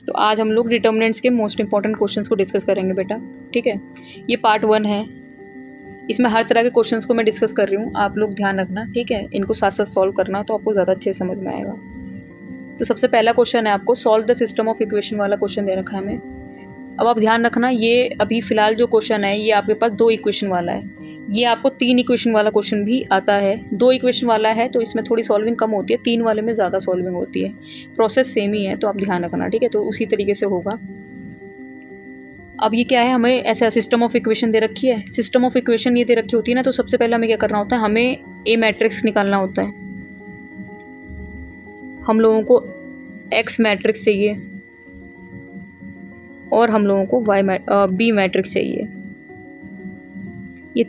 तो आज हम लोग डिटर्मिनेंट्स के मोस्ट इंपॉर्टेंट क्वेश्चंस को डिस्कस करेंगे बेटा, ठीक है। ये पार्ट 1 है, इसमें हर तरह के क्वेश्चंस को मैं डिस्कस कर रही हूँ, आप लोग ध्यान रखना, ठीक है। इनको साथ साथ सॉल्व करना तो आपको ज़्यादा अच्छे से समझ में आएगा। तो सबसे पहला क्वेश्चन है आपको solve the system of equation वाला क्वेश्चन दे रखा है हमें। अब आप ध्यान रखना, ये अभी फ़िलहाल जो क्वेश्चन है ये आपके पास 2 इक्वेशन वाला है। ये आपको 3 इक्वेशन वाला क्वेश्चन भी आता है। 2 इक्वेशन वाला है तो इसमें थोड़ी सॉल्विंग कम होती है, 3 वाले में ज़्यादा सॉल्विंग होती है। प्रोसेस सेम ही है तो आप ध्यान रखना, ठीक है। तो उसी तरीके से होगा। अब ये क्या है, हमें ऐसा सिस्टम ऑफ इक्वेशन दे रखी है। सिस्टम ऑफ इक्वेशन ये दे रखी होती है ना, तो सबसे पहले हमें क्या करना होता है, हमें ए मैट्रिक्स निकालना होता है। हम लोगों को एक्स मैट्रिक्स चाहिए और हम लोगों को बी मैट्रिक्स चाहिए। ये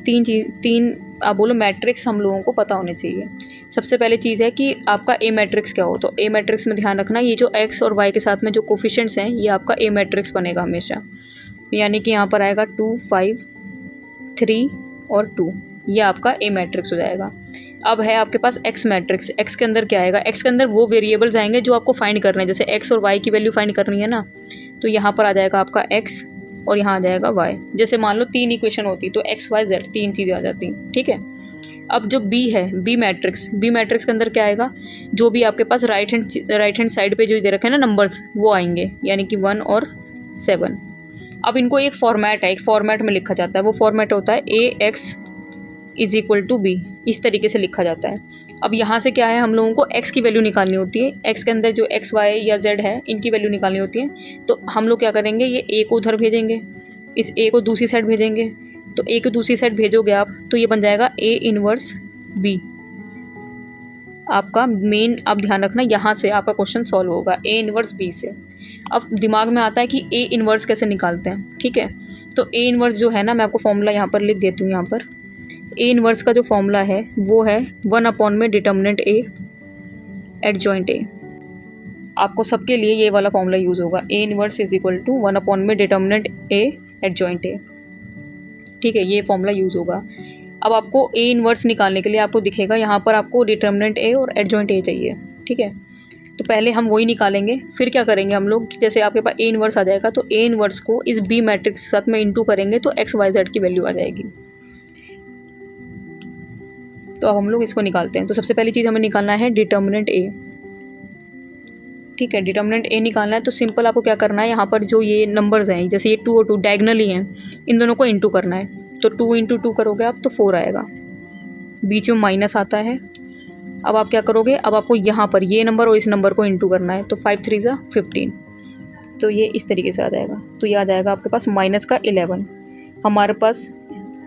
तीन आप बोलो मैट्रिक्स हम लोगों को पता होने चाहिए। सबसे पहले चीज़ है कि आपका ए मैट्रिक्स क्या हो। तो ए मैट्रिक्स में ध्यान रखना, ये जो एक्स और वाई के साथ में जो कोफिशिएंट्स हैं ये आपका ए मैट्रिक्स बनेगा हमेशा। यानी कि यहाँ पर आएगा 2, 5, 3 और 2, ये आपका ए मैट्रिक्स हो जाएगा। अब है आपके पास एक्स मैट्रिक्स। एक्स के अंदर क्या आएगा, एक्स के अंदर वो वेरिएबल्स आएंगे जो आपको फाइंड करने हैं। जैसे एक्स और वाई की वैल्यू फाइंड करनी है ना, तो यहाँ पर आ जाएगा आपका एक्स और यहाँ आ जाएगा वाई। जैसे मान लो 3 इक्वेशन होती तो एक्स वाई जेड 3 चीज़ें आ जाती, ठीक है। अब जो बी है, बी मैट्रिक्स के अंदर क्या आएगा, जो भी आपके पास राइट हैंड साइड पे जो दे रखे हैं ना नंबर्स, वो आएंगे, यानी कि 1 और 7। अब इनको एक फॉर्मेट में लिखा जाता है। वो फॉर्मेट होता है A X is equal to B, इस तरीके से लिखा जाता है। अब यहाँ से क्या है, हम लोगों को x की वैल्यू निकालनी होती है। x के अंदर जो x y या z है इनकी वैल्यू निकालनी होती है। तो हम लोग क्या करेंगे, ये a को उधर भेजेंगे, इस a को दूसरी साइड भेजेंगे। तो a को दूसरी साइड भेजोगे आप तो ये बन जाएगा a इनवर्स b। आपका मेन, आप ध्यान रखना, यहाँ से आपका क्वेश्चन सॉल्व होगा a इनवर्स b से। अब दिमाग में आता है कि a इनवर्स कैसे निकालते हैं, ठीक है। तो a इनवर्स जो है ना, मैं आपको फॉर्मूला यहाँ पर लिख देती हूँ। यहाँ पर ए इनवर्स का जो फॉर्मूला है वो है 1 में डिटर्मिनेंट ए एडजॉइंट ए। आपको सबके लिए ये वाला फॉर्मूला यूज़ होगा, A inverse is equal to 1 में डिटर्मिनेंट ए एडजॉइंट ए, ठीक है। ये फॉर्मूला यूज़ होगा। अब आपको ए इनवर्स निकालने के लिए आपको दिखेगा यहाँ पर आपको डिटर्मिनेंट ए और एडजॉइंट ए चाहिए, ठीक है। तो पहले हम वही निकालेंगे, फिर क्या करेंगे हम लोग, जैसे आपके पास ए इनवर्स आ जाएगा तो ए इनवर्स को इस बी मैट्रिक्स के साथ में इंटू करेंगे तो एक्स वाई जेड की वैल्यू आ जाएगी। तो अब हम लोग इसको निकालते हैं। तो सबसे पहली चीज़ हमें निकालना है डिटर्मिनेंट ए, ठीक है। डिटर्मिनेंट ए निकालना है तो सिंपल आपको क्या करना है, यहाँ पर जो ये नंबर्स हैं, जैसे ये 2 और 2 डायगनली हैं, इन दोनों को इंटू करना है। तो 2 × 2 करोगे आप तो 4 आएगा, बीच में माइनस आता है। अब आप क्या करोगे, अब आपको यहाँ पर ये नंबर और इस नंबर को इंटू करना है। तो 5 3 = 15, तो ये इस तरीके से आ जाएगा। तो ये आ जाएगा आपके पास माइनस का 11। हमारे पास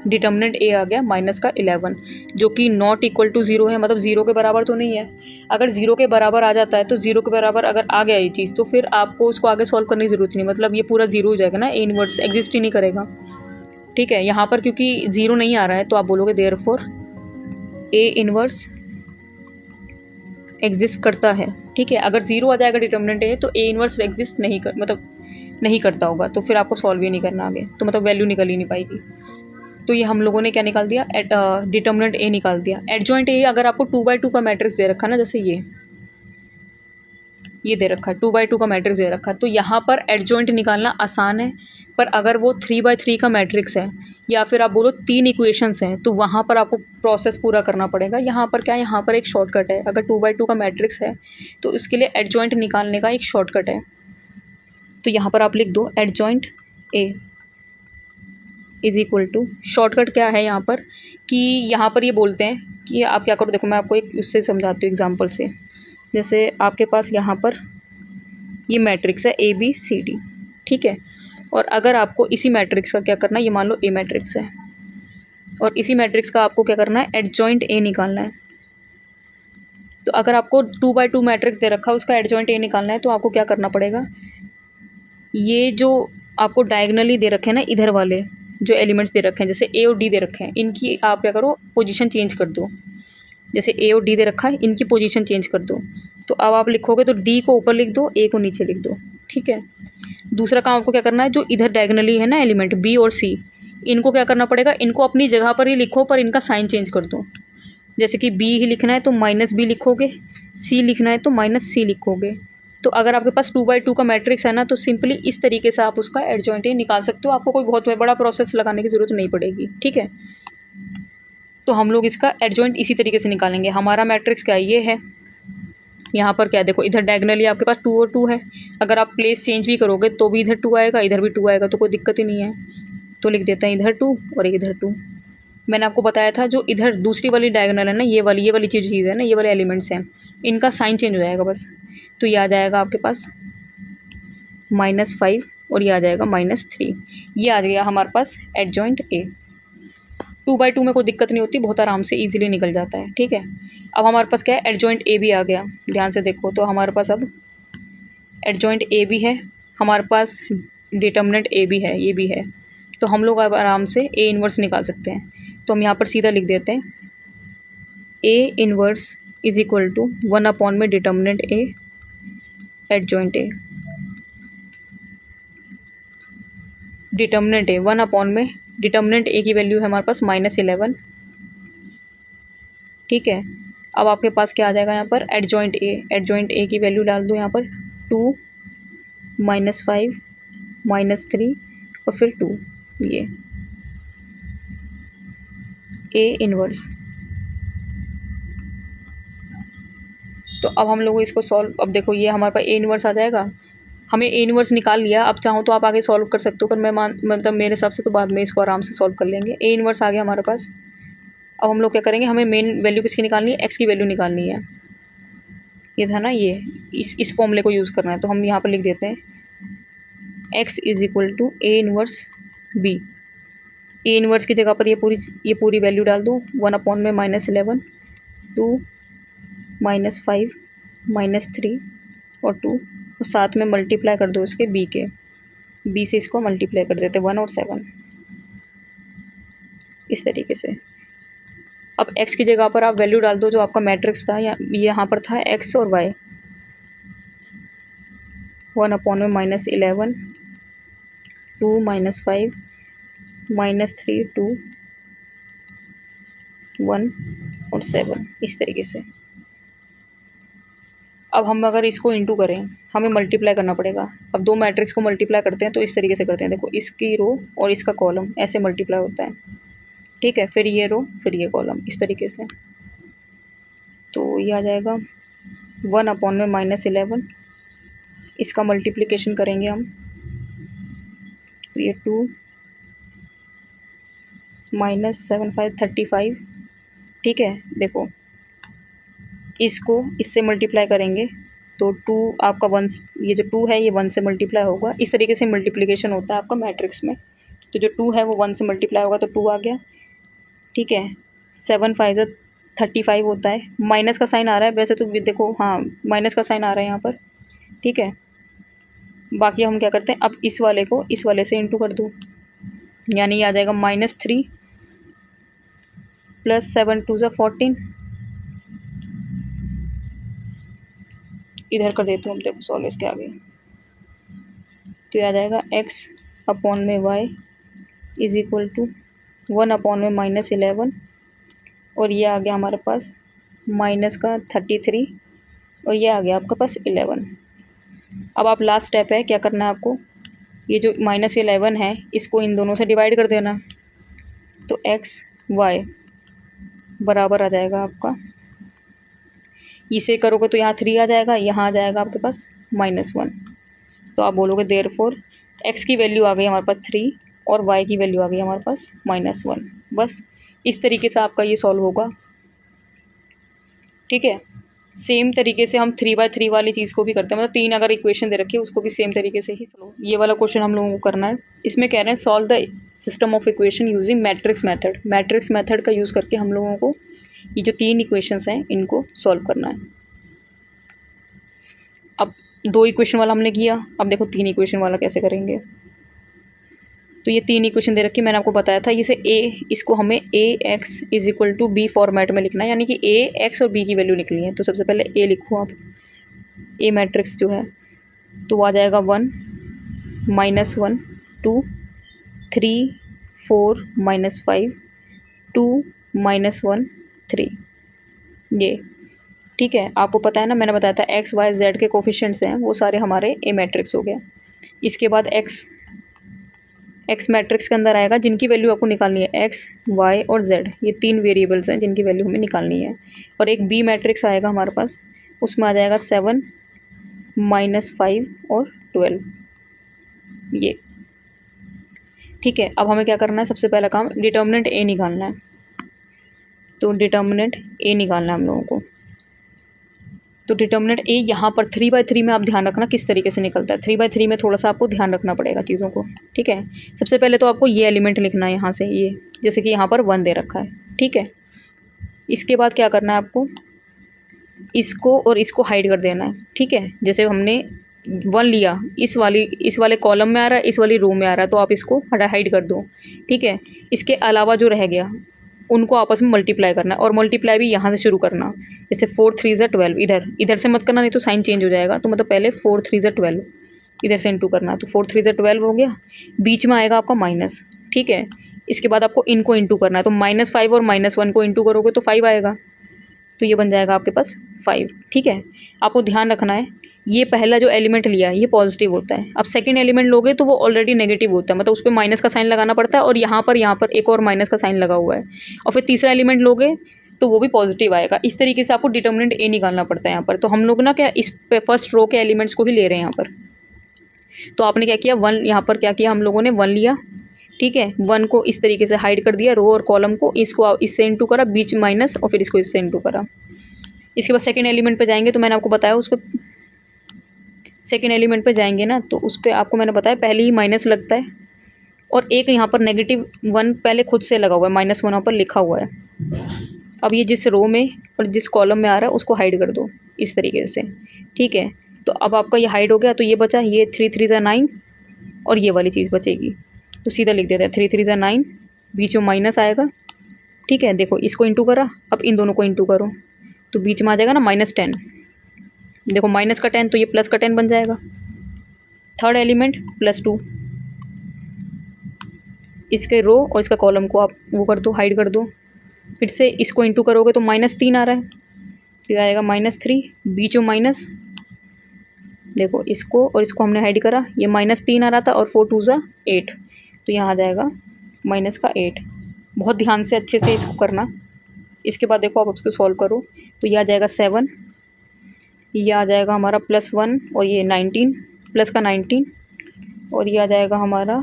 डिटर्मिनेंट ए आ गया माइनस का 11, जो कि नॉट इक्वल टू 0 है, मतलब 0 के बराबर तो नहीं है। अगर 0 के बराबर आ जाता है तो 0 के बराबर अगर आ गया ये चीज़ तो फिर आपको उसको आगे सॉल्व करने की ज़रूरत नहीं, मतलब ये पूरा 0 हो जाएगा ना, ए इनवर्स एग्जिस्ट ही नहीं करेगा, ठीक है। यहाँ पर क्योंकि 0 नहीं आ रहा है तो आप बोलोगे देयरफॉर ए इनवर्स एग्जिस्ट करता है, ठीक है। अगर 0 आ जाएगा डिटर्मिनेंट ए तो ए इनवर्स एग्जिस्ट नहीं करता होगा, तो फिर आपको सॉल्व ही नहीं करना आगे, तो मतलब वैल्यू निकल ही नहीं पाएगी। तो ये हम लोगों ने क्या निकाल दिया, डिटर्मिनेंट ए निकाल दिया। एडजॉइंट ए अगर आपको 2/2 का मैट्रिक्स दे रखा है ना, जैसे ये दे रखा है 2/2 का मैट्रिक्स दे रखा है, तो यहाँ पर एडजॉइंट निकालना आसान है। पर अगर वो 3/3 का मैट्रिक्स है या फिर आप बोलो 3 इक्वेशंस हैं तो वहाँ पर आपको प्रोसेस पूरा करना पड़ेगा। यहाँ पर क्या है, यहाँ पर एक शॉर्टकट है। अगर 2/2 का मैट्रिक्स है तो इसके लिए एडजॉइंट निकालने का एक शॉर्टकट है। तो यहाँ पर आप लिख दो adjoint A is equal to, shortcut क्या है यहाँ पर, कि यहाँ पर ये बोलते हैं कि आप क्या करो, देखो मैं आपको एक उससे समझाती हूँ एग्जांपल से। जैसे आपके पास यहाँ पर ये मैट्रिक्स है ABCD, ठीक है। और अगर आपको इसी मैट्रिक्स का क्या करना है, ये मान लो ए मैट्रिक्स है और इसी मैट्रिक्स का आपको क्या करना है, एडजॉइंट ए निकालना है। तो अगर आपको 2/2 मैट्रिक्स दे रखा है उसका एडजॉइंट ए निकालना है तो आपको क्या करना पड़ेगा, ये जो आपको डायगनली दे रखे हैं ना, इधर वाले जो एलिमेंट्स दे रखे हैं, जैसे ए और डी दे रखे हैं, इनकी आप क्या करो, पोजीशन चेंज कर दो। जैसे ए और डी दे रखा है, इनकी पोजीशन चेंज कर दो। तो अब आप लिखोगे तो डी को ऊपर लिख दो, ए को नीचे लिख दो, ठीक है। दूसरा काम आपको क्या करना है, जो इधर डायगनली है ना एलिमेंट बी और सी, इनको क्या करना पड़ेगा, इनको अपनी जगह पर ही लिखो पर इनका साइन चेंज कर दो। जैसे कि बी ही लिखना है तो -b लिखोगे, सी लिखना है तो -c लिखोगे, तो अगर आपके पास 2/2 का मैट्रिक्स है ना, तो सिंपली इस तरीके से आप उसका एडजॉइंट ए निकाल सकते हो, आपको कोई बहुत बड़ा प्रोसेस लगाने की ज़रूरत नहीं पड़ेगी, ठीक है। तो हम लोग इसका एडजॉइंट इसी तरीके से निकालेंगे। हमारा मैट्रिक्स क्या ये है, यहाँ पर क्या देखो, इधर डायगनली आपके पास 2 और 2 है, अगर आप प्लेस चेंज भी करोगे तो भी इधर 2 आएगा, इधर भी 2 आएगा, तो कोई दिक्कत ही नहीं है। तो लिख देते हैं इधर 2 और इधर 2। मैंने आपको बताया था जो इधर दूसरी वाली डायगोनल है ना, ये वाली चीज़ है ना, ये वाले एलिमेंट्स हैं, इनका साइन चेंज हो जाएगा बस। तो ये आ जाएगा आपके पास -5 और ये आ जाएगा -3। ये आ गया हमारे पास एडजॉइंट ए। 2/2 में कोई दिक्कत नहीं होती, बहुत आराम से ईजिली निकल जाता है, ठीक है। अब हमारे पास क्या है, एडजॉइंट ए भी आ गया। ध्यान से देखो, तो हमारे पास अब एडजॉइंट ए भी है, हमारे पास डिटर्मिनेंट ए भी है, ये भी है। तो हम लोग अब आराम से ए इन्वर्स निकाल सकते हैं। तो हम यहाँ पर सीधा लिख देते हैं A inverse is equal to 1 में determinant A adjoint A. Determinant A 1 में डिटर्मिनेंट ए की वैल्यू है हमारे पास -11, ठीक है। अब आपके पास क्या आ जाएगा यहाँ पर, एडजॉइंट ए की वैल्यू डाल दो यहाँ पर 2 -5 -3 और फिर 2, ये ए इन्वर्स। तो अब हम लोग इसको सॉल्व, अब देखो ये हमारे पास ए इन्वर्स आ जाएगा। हमें ए इन्वर्स निकाल लिया, अब चाहो तो आप आगे सॉल्व कर सकते हो, पर मैं मतलब मेरे हिसाब से तो बाद में इसको आराम से सॉल्व कर लेंगे। ए इन्वर्स आ गया हमारे पास। अब हम लोग क्या करेंगे, हमें मेन वैल्यू किसकी निकालनी है, एक्स की वैल्यू निकालनी है। ये था ना, ये इस फॉर्मूले को यूज़ करना है। तो हम यहाँ पर लिख देते हैं x is equal to A inverse B. A inverse की जगह पर ये पूरी वैल्यू डाल दो, 1 में -11, 2 -5 -3 और 2, और साथ में मल्टीप्लाई कर दो इसके बी के, बी से इसको मल्टीप्लाई कर देते 1 और 7, इस तरीके से। अब x की जगह पर आप वैल्यू डाल दो जो आपका मैट्रिक्स था, या यहाँ पर था x और y। 1 में -11, 2 -5 -3 2 1 और 7, इस तरीके से। अब हम अगर इसको इंटू करें, हमें मल्टीप्लाई करना पड़ेगा। अब दो मैट्रिक्स को मल्टीप्लाई करते हैं तो इस तरीके से करते हैं, देखो इसकी रो और इसका कॉलम ऐसे मल्टीप्लाई होता है, ठीक है। फिर ये रो फिर ये कॉलम, इस तरीके से। तो ये आ जाएगा 1 में -11, इसका मल्टीप्लिकेशन करेंगे हम, तो ये 2 -7 5 35, ठीक है। देखो इसको इससे मल्टीप्लाई करेंगे तो 2 आपका 1, ये जो 2 है ये 1 से मल्टीप्लाई होगा। इस तरीके से मल्टीप्लिकेशन होता है आपका मैट्रिक्स में। तो जो 2 है वो 1 से मल्टीप्लाई होगा तो 2 आ गया, ठीक है। 7 5 35 होता है, माइनस का साइन आ रहा है वैसे तो देखो, हाँ माइनस का साइन आ रहा है यहाँ पर, ठीक है। बाकी हम क्या करते हैं, अब इस वाले को इस वाले से इंटू कर दो, यानी ये आ जाएगा -3 + 7 2 14। इधर कर देते हैं हम, देखो सॉल्व इसके आगे, तो ये आ जाएगा x में y इज इक्वल टू 1 में -11, और ये आ गया हमारे पास माइनस का 33, और ये आ गया आपके पास 11। अब आप लास्ट स्टेप है, क्या करना है आपको, ये जो -11 है इसको इन दोनों से डिवाइड कर देना। तो x y बराबर आ जाएगा आपका, इसे करोगे तो यहाँ 3 आ जाएगा, यहाँ आ जाएगा आपके पास -1। तो आप बोलोगे देयरफॉर x की वैल्यू आ गई हमारे पास 3 और y की वैल्यू आ गई हमारे पास -1। बस इस तरीके से आपका ये सॉल्व होगा, ठीक है। सेम तरीके से हम 3/3 वाली चीज़ को भी करते हैं, मतलब 3 अगर इक्वेशन दे रखी है उसको भी सेम तरीके से ही सॉल्व, ये वाला क्वेश्चन हम लोगों को करना है। इसमें कह रहे हैं solve the system of equation using matrix method. Matrix method का यूज़ करके हम लोगों को ये जो 3 इक्वेशंस हैं इनको सॉल्व करना है। अब 2 इक्वेशन वाला हमने किया, अब देखो 3 इक्वेशन वाला कैसे करेंगे। तो ये 3 इक्वेशन दे रखी है, मैंने आपको बताया था, इसे इसको हमें ax is equal to b format में लिखना है, यानी कि a x और b की वैल्यू निकली है। तो सबसे पहले a लिखो आप, a मैट्रिक्स जो है, तो वो आ जाएगा 1 -1 2 3 4 -5 2 -1 3, ये। ठीक है, आपको पता है ना, मैंने बताया था एक्स वाई जेड के कोफिशिएंट्स हैं वो सारे हमारे ए मैट्रिक्स हो गए। इसके बाद एक्स मैट्रिक्स के अंदर आएगा जिनकी वैल्यू आपको निकालनी है, एक्स वाई और जेड, ये 3 वेरिएबल्स हैं जिनकी वैल्यू हमें निकालनी है। और एक बी मैट्रिक्स आएगा हमारे पास, उसमें आ जाएगा 7 -5 और 12 ये। ठीक है, अब हमें क्या करना है, सबसे पहला काम डिटर्मिनेंट ए निकालना है। तो डिटर्मिनेंट ए निकालना है हम लोगों को। तो डिटर्मिनेंट ए यहाँ पर 3/3 में आप ध्यान रखना किस तरीके से निकलता है। 3/3 में थोड़ा सा आपको ध्यान रखना पड़ेगा चीज़ों को। ठीक है, सबसे पहले तो आपको ये एलिमेंट लिखना है यहाँ से, ये जैसे कि यहाँ पर 1 दे रखा है। ठीक है, इसके बाद क्या करना है आपको, इसको और इसको हाइड कर देना है। ठीक है, जैसे हमने 1 लिया, इस वाले कॉलम में आ रहा है, इस वाली रो में आ रहा है, तो आप इसको हाइड कर दो। ठीक है, इसके अलावा जो रह गया उनको आपस में मल्टीप्लाई करना है, और मल्टीप्लाई भी यहाँ से शुरू करना। जैसे 4 3 = 12, इधर से मत करना, नहीं तो साइन चेंज हो जाएगा। तो मतलब पहले 4 3 = 12, इधर से इंटू करना। तो 4 3 = 12 हो गया, बीच में आएगा आपका माइनस। ठीक है, इसके बाद आपको इनको इंटू करना है, तो -5 और -1 को इंटू करोगे तो 5 आएगा, तो ये बन जाएगा आपके पास 5। ठीक है, आपको ध्यान रखना है ये पहला जो एलिमेंट लिया है ये पॉजिटिव होता है। अब सेकंड एलिमेंट लोगे तो वो ऑलरेडी नेगेटिव होता है, मतलब उस पर माइनस का साइन लगाना पड़ता है, और यहाँ पर एक और माइनस का साइन लगा हुआ है। और फिर तीसरा एलिमेंट लोगे तो वो भी पॉजिटिव आएगा। इस तरीके से आपको डिटर्मिनेंट ए निकालना पड़ता है यहाँ पर। तो हम लोग ना क्या इस पे फर्स्ट रो के एलिमेंट्स को ही ले रहे हैं यहाँ पर। तो आपने क्या किया, 1 यहाँ पर क्या किया हम लोगों ने, 1 लिया। ठीक है, 1 को इस तरीके से हाइड कर दिया, रो और कॉलम को, इसको इससे इंटू करा, बीच माइनस, और फिर इसको इससे इंटू करा। इसके बाद सेकेंड एलिमेंट पे जाएंगे, तो मैंने आपको बताया उस पर सेकेंड एलिमेंट पे जाएंगे ना, तो उस पर आपको मैंने बताया पहले ही माइनस लगता है, और एक यहाँ पर -1 पहले खुद से लगा हुआ है, -1 वहाँ पर लिखा हुआ है। अब ये जिस रो में और जिस कॉलम में आ रहा है उसको हाइड कर दो इस तरीके से। ठीक है, तो अब आपका ये हाइड हो गया, तो ये बचा, ये 3 3 = 9, और ये वाली चीज़ बचेगी। तो सीधा लिख देते हैं 3 3 = 9, बीच में माइनस आएगा। ठीक है, देखो इसको इंटू करा, अब इन दोनों को इंटू करो, तो बीच में आ जाएगा ना -10। देखो माइनस का 10 तो ये प्लस का 10 बन जाएगा। थर्ड एलिमेंट +2, इसके रो और इसका कॉलम को आप वो कर दो, हाइड कर दो। फिर से इसको इंटू करोगे तो -3 आ रहा है, फिर आएगा -3, बीच में माइनस। देखो इसको और इसको हमने हाइड करा, ये -3 आ रहा था, और 4 2 = 8, तो यहाँ आ जाएगा -8। बहुत ध्यान से अच्छे से इसको करना। इसके बाद देखो आप इसको सॉल्व करो, तो ये आ जाएगा 7, ये आ जाएगा हमारा +1, और ये 19, प्लस का 19, और ये आ जाएगा हमारा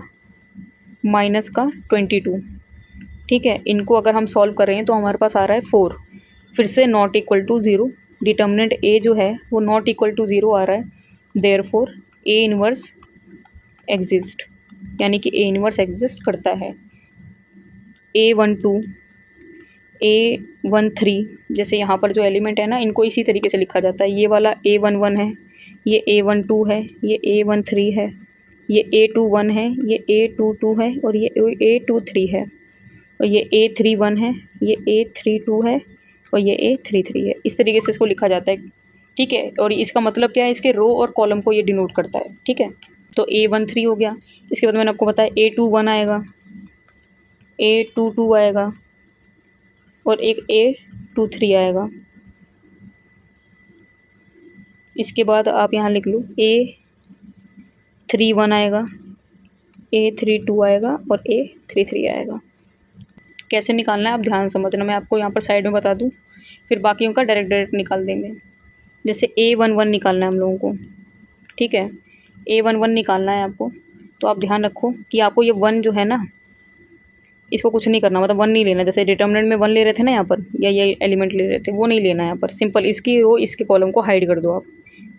माइनस का 22। ठीक है, इनको अगर हम सॉल्व कर रहे हैं तो हमारे पास आ रहा है 4, फिर से नॉट इक्वल टू 0। डिटर्मिनेंट ए जो है वो नॉट इक्वल टू 0 आ रहा है, देयरफॉर ए इनवर्स एग्जिस्ट, यानी कि ए इनवर्स एग्जिस्ट करता है। A12 A13, जैसे यहाँ पर जो एलिमेंट है ना, इनको इसी तरीके से लिखा जाता है। ये वाला A11 है, ये A12 है, ये A13 है, ये A21 है, ये A22 है, और ये A23 है, और ये A31 है, ये A32 है, और ये A33 है। इस तरीके से इसको लिखा जाता है। ठीक है, और इसका मतलब क्या है, इसके रो और कॉलम को ये डिनोट करता है। ठीक है, तो A13 हो गया। इसके बाद मैंने आपको बताया A21 आएगा, A22 आएगा, और एक A23 आएगा। इसके बाद आप यहाँ लिख लो A31 आएगा, A32 आएगा, और A33 आएगा। कैसे निकालना है आप ध्यान समझना, मैं आपको यहाँ पर साइड में बता दूँ, फिर बाकियों का डायरेक्ट निकाल देंगे। जैसे A11 निकालना है हम लोगों को। ठीक है, A11 निकालना है आपको, तो आप ध्यान रखो कि आपको ये 1 जो है ना, इसको कुछ नहीं करना, मतलब 1 नहीं लेना। जैसे डिटर्मिनेंट में 1 ले रहे थे ना यहाँ पर, या ये एलिमेंट ले रहे थे, वो नहीं लेना है यहाँ पर। सिंपल इसकी रो इसके कॉलम को हाइड कर दो आप।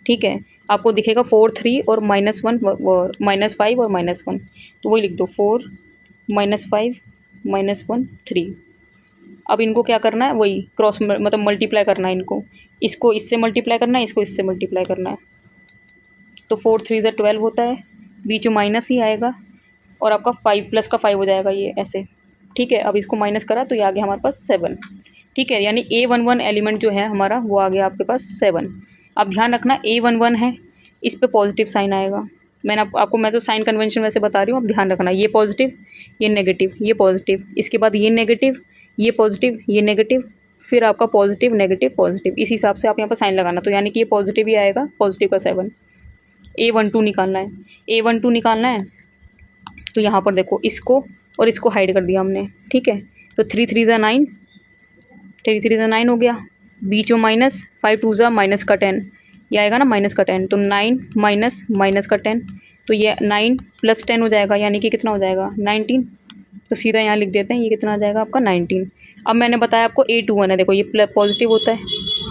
ठीक है, आपको दिखेगा 4 3 और -1 और -5 और -1, तो वही लिख दो 4 -5 -1 3। अब इनको क्या करना है, वही क्रॉस मतलब मल्टीप्लाई करना है इनको, इसको इससे मल्टीप्लाई करना है, इसको इससे मल्टीप्लाई करना है। तो 4 3 = 12 होता है, बीच में माइनस ही आएगा, और आपका 5 प्लस का 5 हो जाएगा ये ऐसे। ठीक है, अब इसको माइनस करा तो ये आ गया हमारे पास 7। ठीक है, यानी A11 एलिमेंट जो है हमारा वो आ गया आपके पास 7। अब ध्यान रखना A11 है, इस पे पॉजिटिव साइन आएगा। मैंने आपको मैं तो साइन कन्वेंशन वैसे बता रही हूँ, अब ध्यान रखना, ये पॉजिटिव, ये नेगेटिव, ये पॉजिटिव, इसके बाद ये नेगेटिव, ये पॉजिटिव, ये नेगेटिव, फिर आपका पॉजिटिव नेगेटिव पॉजिटिव, इस हिसाब से आप यहाँ पर साइन लगाना। तो यानी कि ये पॉजिटिव ही आएगा, पॉजिटिव का 7। A12 निकालना है, A12 निकालना है। तो यहाँ पर देखो इसको और इसको हाइड कर दिया हमने, ठीक है। तो 3 3 ज़ा 9, 3 3 ज़ा 9 हो गया, बीच में माइनस, 5 2 ज़ा माइनस का 10, ये आएगा ना माइनस का 10। तो 9 माइनस माइनस का 10, तो ये 9 प्लस 10 हो जाएगा, यानी कि कितना हो जाएगा 19। तो सीधा यहाँ लिख देते हैं, ये कितना आ जाएगा आपका 19। अब मैंने बताया आपको A21 है, देखो ये पॉजिटिव होता है,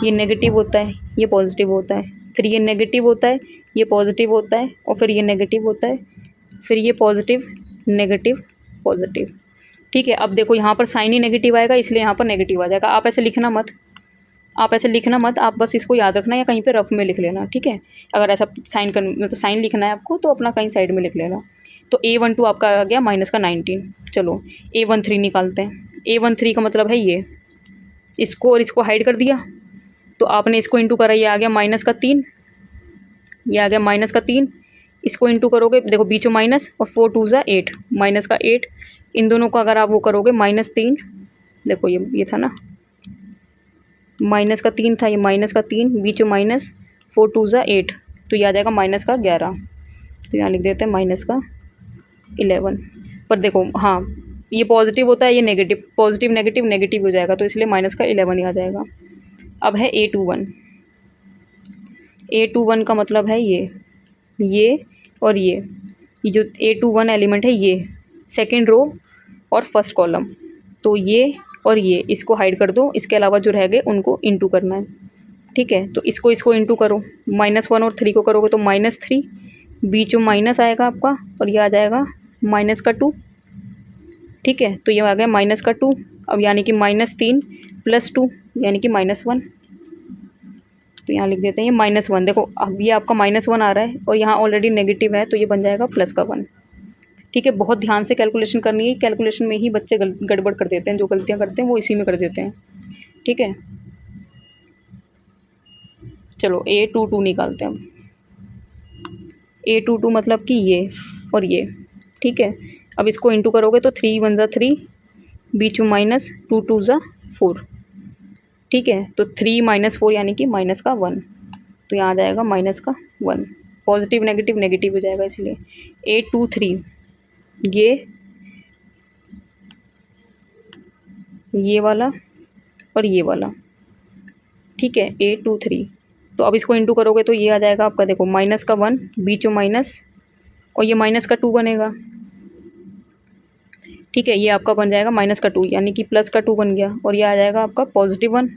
ये नेगेटिव होता है, ये पॉजिटिव होता है, फिर ये नेगेटिव होता है, ये पॉजिटिव होता है, और फिर ये नेगेटिव होता है, फिर ये पॉजिटिव नेगेटिव पॉजिटिव, ठीक है। अब देखो यहाँ पर साइन ही नेगेटिव आएगा, इसलिए यहाँ पर नेगेटिव आ जाएगा। आप ऐसे लिखना मत, आप ऐसे लिखना मत, आप बस इसको याद रखना या कहीं पे रफ में लिख लेना, ठीक है। अगर ऐसा साइन कर मतलब साइन लिखना है आपको तो अपना कहीं साइड में लिख लेना। तो A12 आपका आ गया माइनस का 19। चलो A13 निकालते हैं। A13 का मतलब है ये, इसको और इसको हाइड कर दिया, तो आपने इसको इंटू करा, ये आ गया माइनस का 3, ये आ गया माइनस का 3। इसको इंटू करोगे, देखो बीच में माइनस, और 4 2 ज़ा 8, माइनस का 8। इन दोनों का अगर आप वो करोगे -3, देखो ये था ना माइनस का 3 था, ये माइनस का 3, बीच में माइनस, 4 2 ज़ा 8, तो ये आ जाएगा माइनस का 11। तो यहाँ लिख देते हैं माइनस का 11। पर देखो हाँ, ये पॉजिटिव होता है, ये नेगेटिव, पॉजिटिव नेगेटिव नेगेटिव हो जाएगा, तो इसलिए माइनस का 11 ही आ जाएगा। अब है A21। A21 का मतलब है ये और ये जो A21 एलिमेंट है, ये सेकेंड रो और फर्स्ट कॉलम, तो ये और ये इसको हाइड कर दो, इसके अलावा जो रह गए उनको इंटू करना है, ठीक है। तो इसको इंटू करो, -1 और 3 को करोगे तो -3, बीच में माइनस आएगा आपका, और ये आ जाएगा माइनस का 2, ठीक है। तो ये आ गया माइनस का 2। अब यानी कि -3 + 2 यानी कि -1। तो यहाँ लिख देते हैं ये -1। देखो अब ये आपका -1 आ रहा है और यहाँ ऑलरेडी नेगेटिव है, तो ये बन जाएगा प्लस का 1, ठीक है। बहुत ध्यान से कैलकुलेशन करनी है, कैलकुलेशन में ही बच्चे गड़बड़ कर देते हैं, जो गलतियाँ करते हैं वो इसी में कर देते हैं, ठीक है। चलो A22 निकालते हैं अब। A22 मतलब कि ये और ये, ठीक है। अब इसको इंटू करोगे तो 3 1 ज़ा 3, बीच में माइनस, 2 2 ज़ा 4, ठीक है। तो 3 - 4 यानी कि माइनस का 1, तो यहाँ आ जाएगा माइनस का 1। पॉजिटिव नेगेटिव नेगेटिव हो जाएगा, इसलिए A23 ये वाला और ये वाला, ठीक है। A23, तो अब इसको इंटू करोगे तो ये आ जाएगा आपका, देखो माइनस का 1, बीच में माइनस, और ये माइनस का 2 बनेगा, ठीक है। ये आपका बन जाएगा माइनस का 2, यानी कि प्लस का 2 बन गया, और ये आ जाएगा आपका पॉजिटिव 1,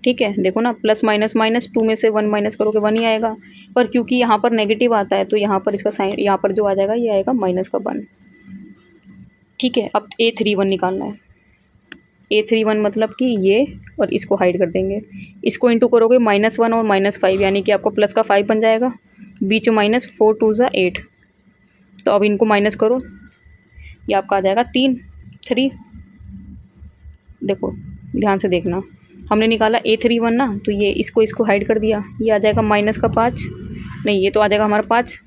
ठीक है। देखो ना, प्लस माइनस माइनस, 2 में से 1 माइनस करोगे 1 ही आएगा, पर क्योंकि यहाँ पर नेगेटिव आता है तो यहाँ पर इसका साइन, यहाँ पर जो आ जाएगा ये आएगा माइनस का 1, ठीक है। अब A31 निकालना है। A31 मतलब कि ये और इसको हाइड कर देंगे, इसको इंटू करोगे -1 और -5 यानी कि आपको प्लस का 5 बन जाएगा, बीच में माइनस, 4 2 ज़ा 8। तो अब इनको माइनस करो, ये आपका आ जाएगा 3। देखो ध्यान से देखना, हमने निकाला A31 ना, तो ये इसको हाइड कर दिया, ये आ जाएगा माइनस का 5, नहीं ये तो आ जाएगा हमारा 5,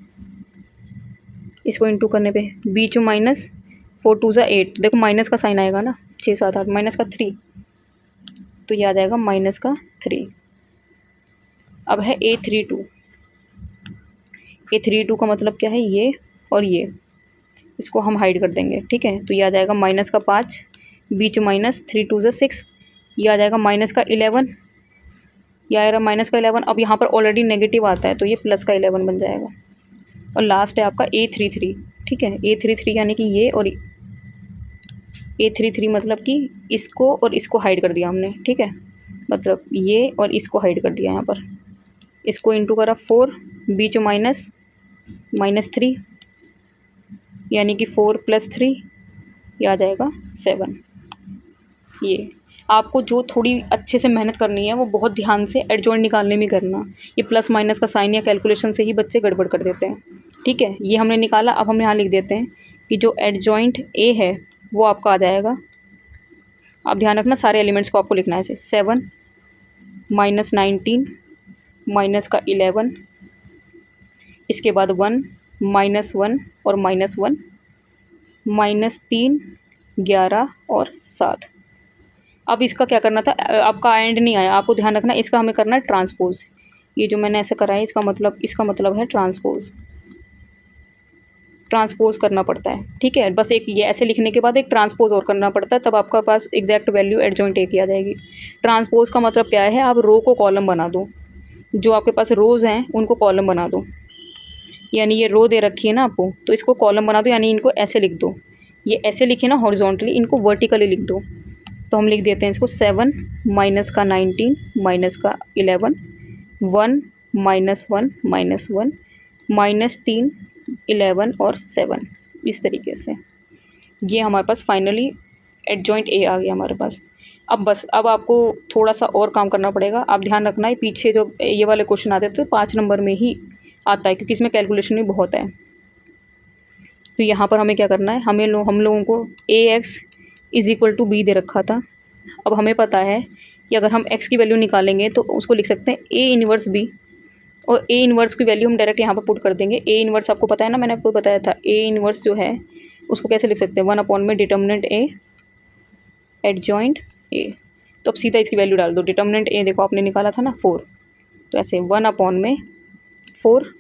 इसको इंटू करने पे बीच में माइनस, 4 2 ज़ा 8, तो देखो माइनस का साइन आएगा ना, 6 7 8, माइनस का 3, तो ये आ जाएगा माइनस का 3। अब है A32। A32 का मतलब क्या है, ये और ये, इसको हम हाइड कर देंगे, ठीक है। तो ये आ जाएगा माइनस का 5, बीच माइनस, 3 2 ज़ा 6, ये आ जाएगा माइनस का 11, ये आएगा माइनस का 11। अब यहाँ पर ऑलरेडी नेगेटिव आता है तो ये प्लस का 11 बन जाएगा, और लास्ट है आपका A33, ठीक है। A33 यानी कि ये और A33 मतलब कि इसको और इसको हाइड कर दिया हमने, ठीक है। मतलब ये और इसको हाइड कर दिया यहाँ पर, इसको इंटू करा 4, बीच माइनस, -3 यानी कि 4 + 3, ये आ जाएगा 7। ये आपको जो थोड़ी अच्छे से मेहनत करनी है वो बहुत ध्यान से एडजॉइंट निकालने में करना, ये प्लस माइनस का साइन या कैलकुलेशन से ही बच्चे गड़बड़ कर देते हैं, ठीक है। ये हमने निकाला, अब हम यहाँ लिख देते हैं कि जो एडजॉइंट A है वो आपका आ जाएगा, आप ध्यान रखना सारे एलिमेंट्स को आपको लिखना है ऐसे, 7 -19 माइनस का 11, इसके बाद 1 -1 और -1, -3 11 और 7। अब इसका क्या करना था, आपका एंड नहीं आया, आपको ध्यान रखना इसका हमें करना है ट्रांसपोज। ये जो मैंने ऐसे करा है इसका मतलब है ट्रांसपोज, ट्रांसपोज करना पड़ता है। ठीक है, बस एक ये ऐसे लिखने के बाद एक ट्रांसपोज और करना पड़ता है, तब आपका पास एग्जैक्ट वैल्यू एडजॉइंट ए की आ जाएगी। ट्रांसपोज का मतलब क्या है, आप रो को कॉलम बना दो, जो आपके पास रोज़ हैं उनको कॉलम बना दो। यानी ये रो दे रखी है ना आपको, तो इसको कॉलम बना दो, यानी इनको ऐसे लिख दो। ये ऐसे लिखे ना हॉरिजॉन्टली, इनको वर्टिकली लिख दो। तो हम लिख देते हैं इसको 7 माइनस का 19 माइनस का 11 1 माइनस 1 माइनस 1 माइनस 3 11 और 7, इस तरीके से ये हमारे पास फाइनली एडजॉइंट ए आ गया हमारे पास। अब बस अब आपको थोड़ा सा और काम करना पड़ेगा। आप ध्यान रखना है पीछे जो ये वाले क्वेश्चन आते थे 5 नंबर में ही आता है, क्योंकि इसमें कैलकुलेशन भी बहुत है। तो यहाँ पर हमें क्या करना है, हम लोगों को A X is equal to B दे रखा था। अब हमें पता है कि अगर हम x की वैल्यू निकालेंगे तो उसको लिख सकते हैं ए इन्वर्स बी, और ए इन्वर्स की वैल्यू हम डायरेक्ट यहाँ पर पुट कर देंगे। ए इन्वर्स आपको पता है ना, मैंने आपको बताया था ए इन्वर्स जो है उसको कैसे लिख सकते हैं, 1 अपॉन में डिटर्मिनेंट ए एडजॉइंट ए। तो अब सीधा इसकी वैल्यू डाल दो। डिटर्मिनेंट ए देखो आपने निकाला था ना 4, तो ऐसे 1 अपॉन में 4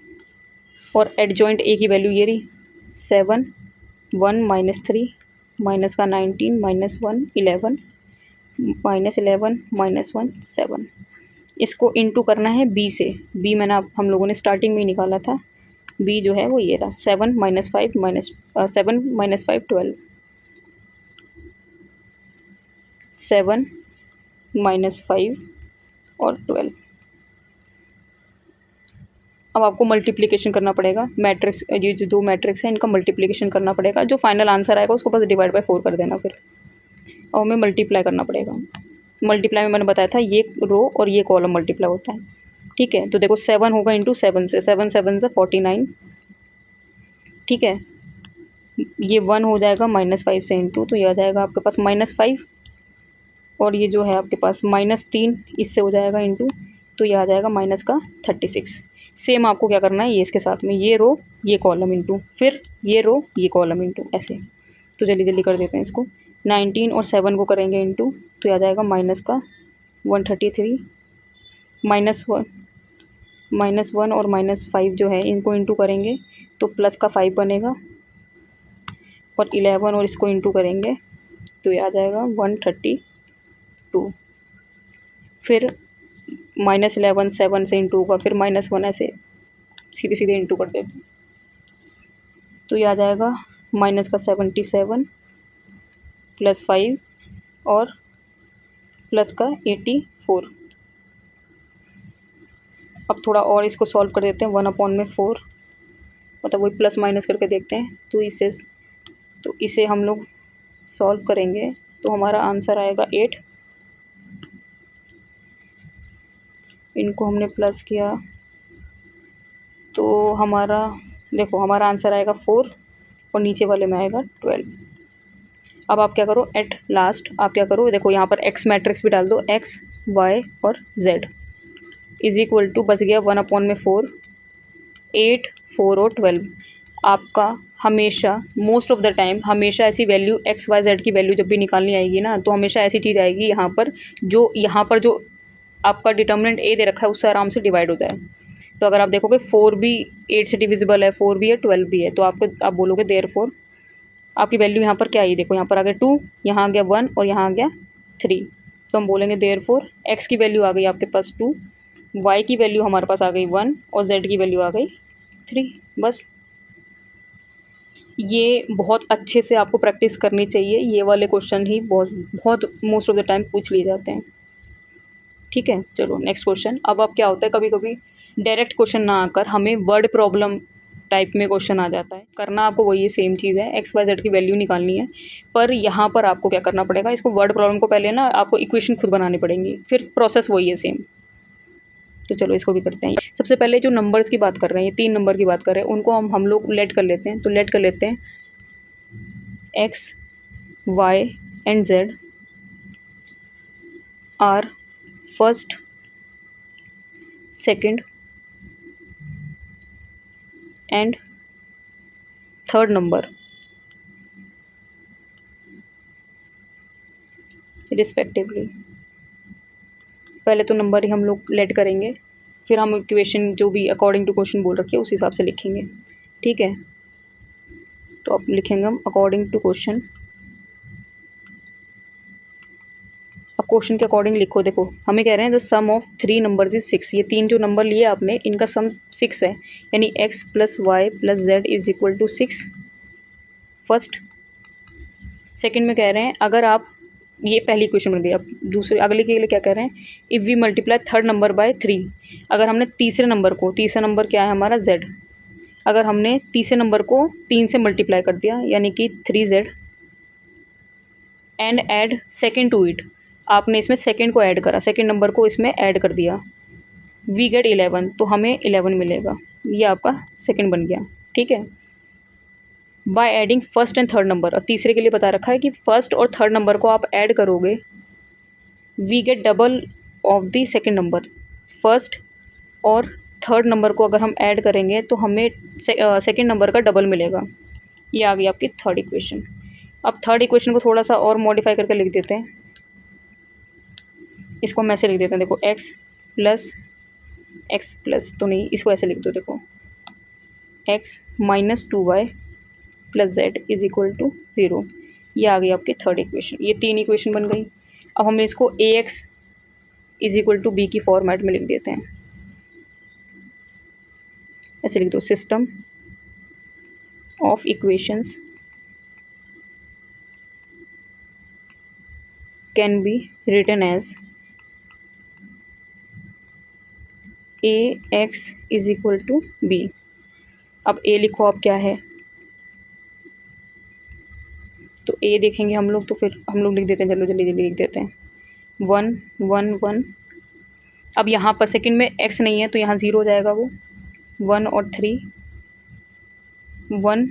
और एडजॉइंट ए की वैल्यू ये रही 7 1 माइनस 3 माइनस का 19 माइनस 1 11 माइनस 11 माइनस 1 7। इसको इंटू करना है बी से। बी मैंने हम लोगों ने स्टार्टिंग में ही निकाला था। बी जो है वो ये रहा 7 माइनस 5 माइनस 7 माइनस 5 12 7 माइनस 5 और 12। अब आपको मल्टीप्लिकेशन करना पड़ेगा मैट्रिक्स, ये जो दो मैट्रिक्स हैं इनका मल्टीप्लिकेशन करना पड़ेगा। जो फाइनल आंसर आएगा उसको बस डिवाइड बाय 4 कर देना फिर, और हमें मल्टीप्लाई करना पड़ेगा। मल्टीप्लाई में मैंने बताया था ये रो और ये कॉलम मल्टीप्लाई होता है। ठीक है, तो देखो 7 होगा इंटू 7 से, 7 7 से 49। ठीक है, ये 1 हो जाएगा -5 से इंटू, तो ये आ जाएगा आपके पास -5, और ये जो है आपके पास -3 इससे हो जाएगा इंटू, तो ये आ जाएगा माइनस का 36। सेम आपको क्या करना है, ये इसके साथ में ये रो ये कॉलम इंटू, फिर ये रो ये कॉलम इंटू, ऐसे। तो जल्दी जल्दी कर देते हैं इसको। 19 और 7 को करेंगे इंटू, तो ये आ जाएगा माइनस का 133 -1 और -5 जो है इनको इंटू करेंगे तो प्लस का 5 बनेगा, और 11 और इसको इंटू करेंगे तो ये आ जाएगा 132। फिर -11 7 से इंटू होगा, फिर -1 ऐसे सीधे सीधे इंटू कर देते, तो ये आ जाएगा माइनस का 77 प्लस 5 और प्लस का 84। अब थोड़ा और इसको सॉल्व कर देते हैं। 1 अपॉन में 4, मतलब वही प्लस माइनस करके देखते हैं। तो इसे हम लोग सॉल्व करेंगे तो हमारा आंसर आएगा 8। इनको हमने प्लस किया तो हमारा देखो हमारा आंसर आएगा 4 और नीचे वाले में आएगा 12। अब आप क्या करो, एट लास्ट आप क्या करो, देखो यहाँ पर एक्स मैट्रिक्स भी डाल दो, एक्स वाई और जेड इज इक्वल टू बच गया 1 अपॉन में 4 8 4 और 12। आपका हमेशा मोस्ट ऑफ द टाइम हमेशा ऐसी वैल्यू एक्स वाई जेड की वैल्यू जब भी निकालनी आएगी ना, तो हमेशा ऐसी चीज़ आएगी यहाँ पर जो आपका डिटर्मिनेंट ए दे रखा है उससे आराम से डिवाइड होता है। तो अगर आप देखोगे 4 भी 8 से डिविजिबल है, 4 भी है 12 भी है, तो आप बोलोगे देयरफॉर आपकी वैल्यू यहाँ पर क्या आई, देखो यहाँ पर आ गया 2, यहाँ आ गया 1 और यहाँ आ गया 3। तो हम बोलेंगे देयरफॉर एक्स की वैल्यू आ गई आपके पास 2, वाई की वैल्यू हमारे पास आ गई 1 और जेड की वैल्यू आ गई 3। बस ये बहुत अच्छे से आपको प्रैक्टिस करनी चाहिए। ये वाले क्वेश्चन ही बहुत मोस्ट ऑफ द टाइम पूछ लिए जाते हैं। ठीक है, चलो नेक्स्ट क्वेश्चन। अब क्या होता है, कभी कभी डायरेक्ट क्वेश्चन ना आकर हमें वर्ड प्रॉब्लम टाइप में क्वेश्चन आ जाता है। करना आपको वही सेम चीज़ है, एक्स वाई जेड की वैल्यू निकालनी है, पर यहाँ पर आपको क्या करना पड़ेगा, इसको वर्ड प्रॉब्लम को पहले ना आपको इक्वेशन खुद बनानी पड़ेंगी, फिर प्रोसेस वही है सेम। तो चलो इसको भी करते हैं। सबसे पहले जो नंबर्स की बात कर रहे हैं, 3 नंबर की बात कर रहे हैं, उनको हम लोग लेट कर लेते हैं। तो लेट कर लेते हैं x y and z are first second and third number respectively. पहले तो नंबर ही हम लोग लेट करेंगे, फिर हम इक्वेशन जो भी अकॉर्डिंग टू क्वेश्चन बोल रखी है उस हिसाब से लिखेंगे, ठीक है। तो अब लिखेंगे हम अकॉर्डिंग टू क्वेश्चन। अब क्वेश्चन के अकॉर्डिंग लिखो। देखो हमें कह रहे हैं the sum of 3 numbers is 6। ये 3 जो नंबर लिए आपने इनका सम 6 है, यानी x plus y plus z is equal to 6 first. Second में कह रहे हैं अगर आप, ये पहली इक्वेशन बन गई। अब दूसरे अगले के लिए क्या कह रहे हैं, if we multiply third number by 3। अगर हमने तीसरे नंबर को, तीसरा नंबर क्या है हमारा z, अगर हमने तीसरे नंबर को 3 से मल्टीप्लाई कर दिया यानी कि 3z and add second to it, आपने इसमें सेकेंड को ऐड करा, सेकेंड नंबर को इसमें ऐड कर दिया, वी गेट 11, तो हमें 11 मिलेगा। ये आपका सेकेंड बन गया, ठीक है। By adding first and third number, और तीसरे के लिए बता रखा है कि फर्स्ट और थर्ड नंबर को आप ऐड करोगे, we get double of the second number. First और थर्ड नंबर को अगर हम ऐड करेंगे तो हमें सेकेंड नंबर का डबल मिलेगा। ये आ गई आपकी थर्ड इक्वेशन। अब थर्ड इक्वेशन को थोड़ा सा और मॉडिफाई करके लिख देते हैं। इसको हम ऐसे लिख देते हैं, देखो एक्स प्लस तो नहीं, इसको ऐसे लिख दो, देखो x minus 2y plus z is equal to 0। ये आ गई आपकी थर्ड इक्वेशन। ये 3 इक्वेशन बन गई। अब हम इसको ax is equal to b की फॉर्मेट में लिख देते हैं। ऐसे लिख दो, system of equations can be written as ax is equal to b। अब a लिखो आप क्या है, तो a देखेंगे हम लोग, तो फिर हम लोग लिख देते हैं, चलो जल्दी जल्दी लिख देते हैं, 1 1 1। अब यहाँ पर सेकंड में x नहीं है तो यहाँ 0 हो जाएगा, वो 1 और 3, 1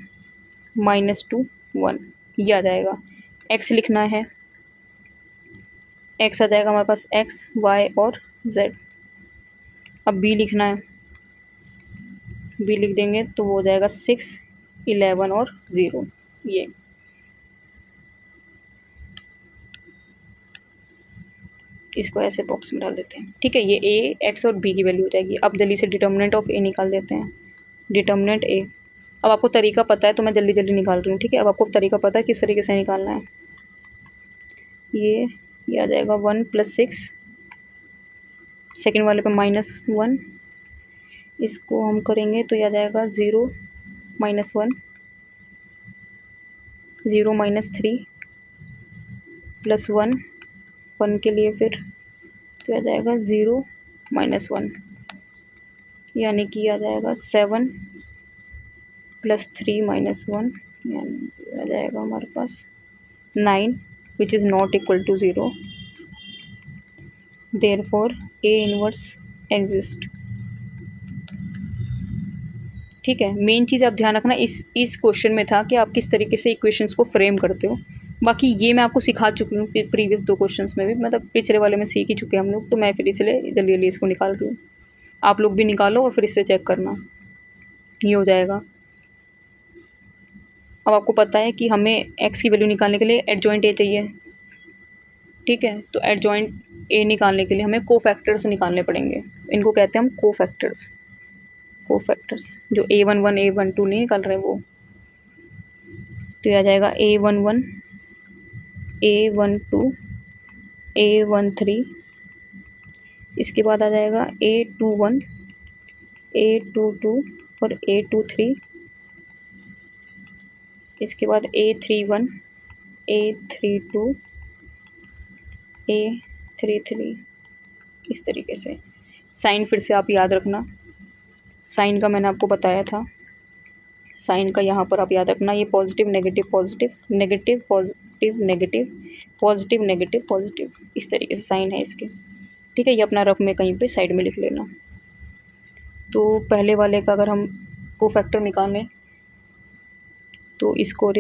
माइनस 2 1, ये आ जाएगा। x लिखना है, x आ जाएगा हमारे पास x y और z। अब b लिखना है, b लिख देंगे तो वो हो जाएगा 6 11 और 0। ये इसको ऐसे बॉक्स में डाल देते हैं, ठीक है। ये a x और b की वैल्यू हो जाएगी। अब जल्दी से डिटर्मिनेंट ऑफ a निकाल देते हैं, डिटर्मिनेंट a। अब आपको तरीका पता है तो मैं जल्दी जल्दी निकाल रही हूँ, ठीक है। अब आपको तरीका पता है किस तरीके से निकालना है। ये आ जाएगा 1 प्लस 6, सेकेंड वाले पे -1, इसको हम करेंगे तो ये आ जाएगा 0 माइनस 1, 0 माइनस 3 प्लस 1 के लिए फिर तो आ जाएगा 0 माइनस 1, यानी कि आ जाएगा 7 प्लस 3 माइनस 1, यानी आ जाएगा हमारे पास 9 which is not equal to 0। Therefore A inverse exist, ठीक है। मेन चीज़ आप ध्यान रखना इस क्वेश्चन में था कि आप किस तरीके से इक्वेशंस को फ्रेम करते हो। बाकी ये मैं आपको सिखा चुकी हूँ प्रीवियस 2 क्वेश्चंस में भी, मतलब पिछले वाले में सीख ही चुके हैं हम लोग, तो मैं फिर इसलिए जल्दी जल्दी इसको निकाल रही हूँ। आप लोग भी निकालो और फिर इससे चेक करना, ये हो जाएगा। अब आपको पता है कि हमें x की वैल्यू निकालने के लिए एडजॉइंट a चाहिए, ठीक है। तो एडजॉइंट a निकालने के लिए हमें कोफैक्टर्स निकालने पड़ेंगे। इनको कहते हैं हम कोफैक्टर्स जो a11 a12 नहीं निकाल रहे वो। तो ये आ जाएगा a11 a12 a13, इसके बाद आ जाएगा a21 a22 और a23, इसके बाद a31 a32 a33। इस तरीके से साइन फिर से आप याद रखना, साइन का मैंने आपको बताया था, साइन का यहाँ पर आप याद रखना, ये positive negative positive negative positive negative positive negative positive, इस तरीके से साइन है इसके, ठीक है। ये अपना रफ में कहीं पे साइड में लिख लेना। तो पहले वाले का अगर हम कोफैक्टर निकालें तो इसको और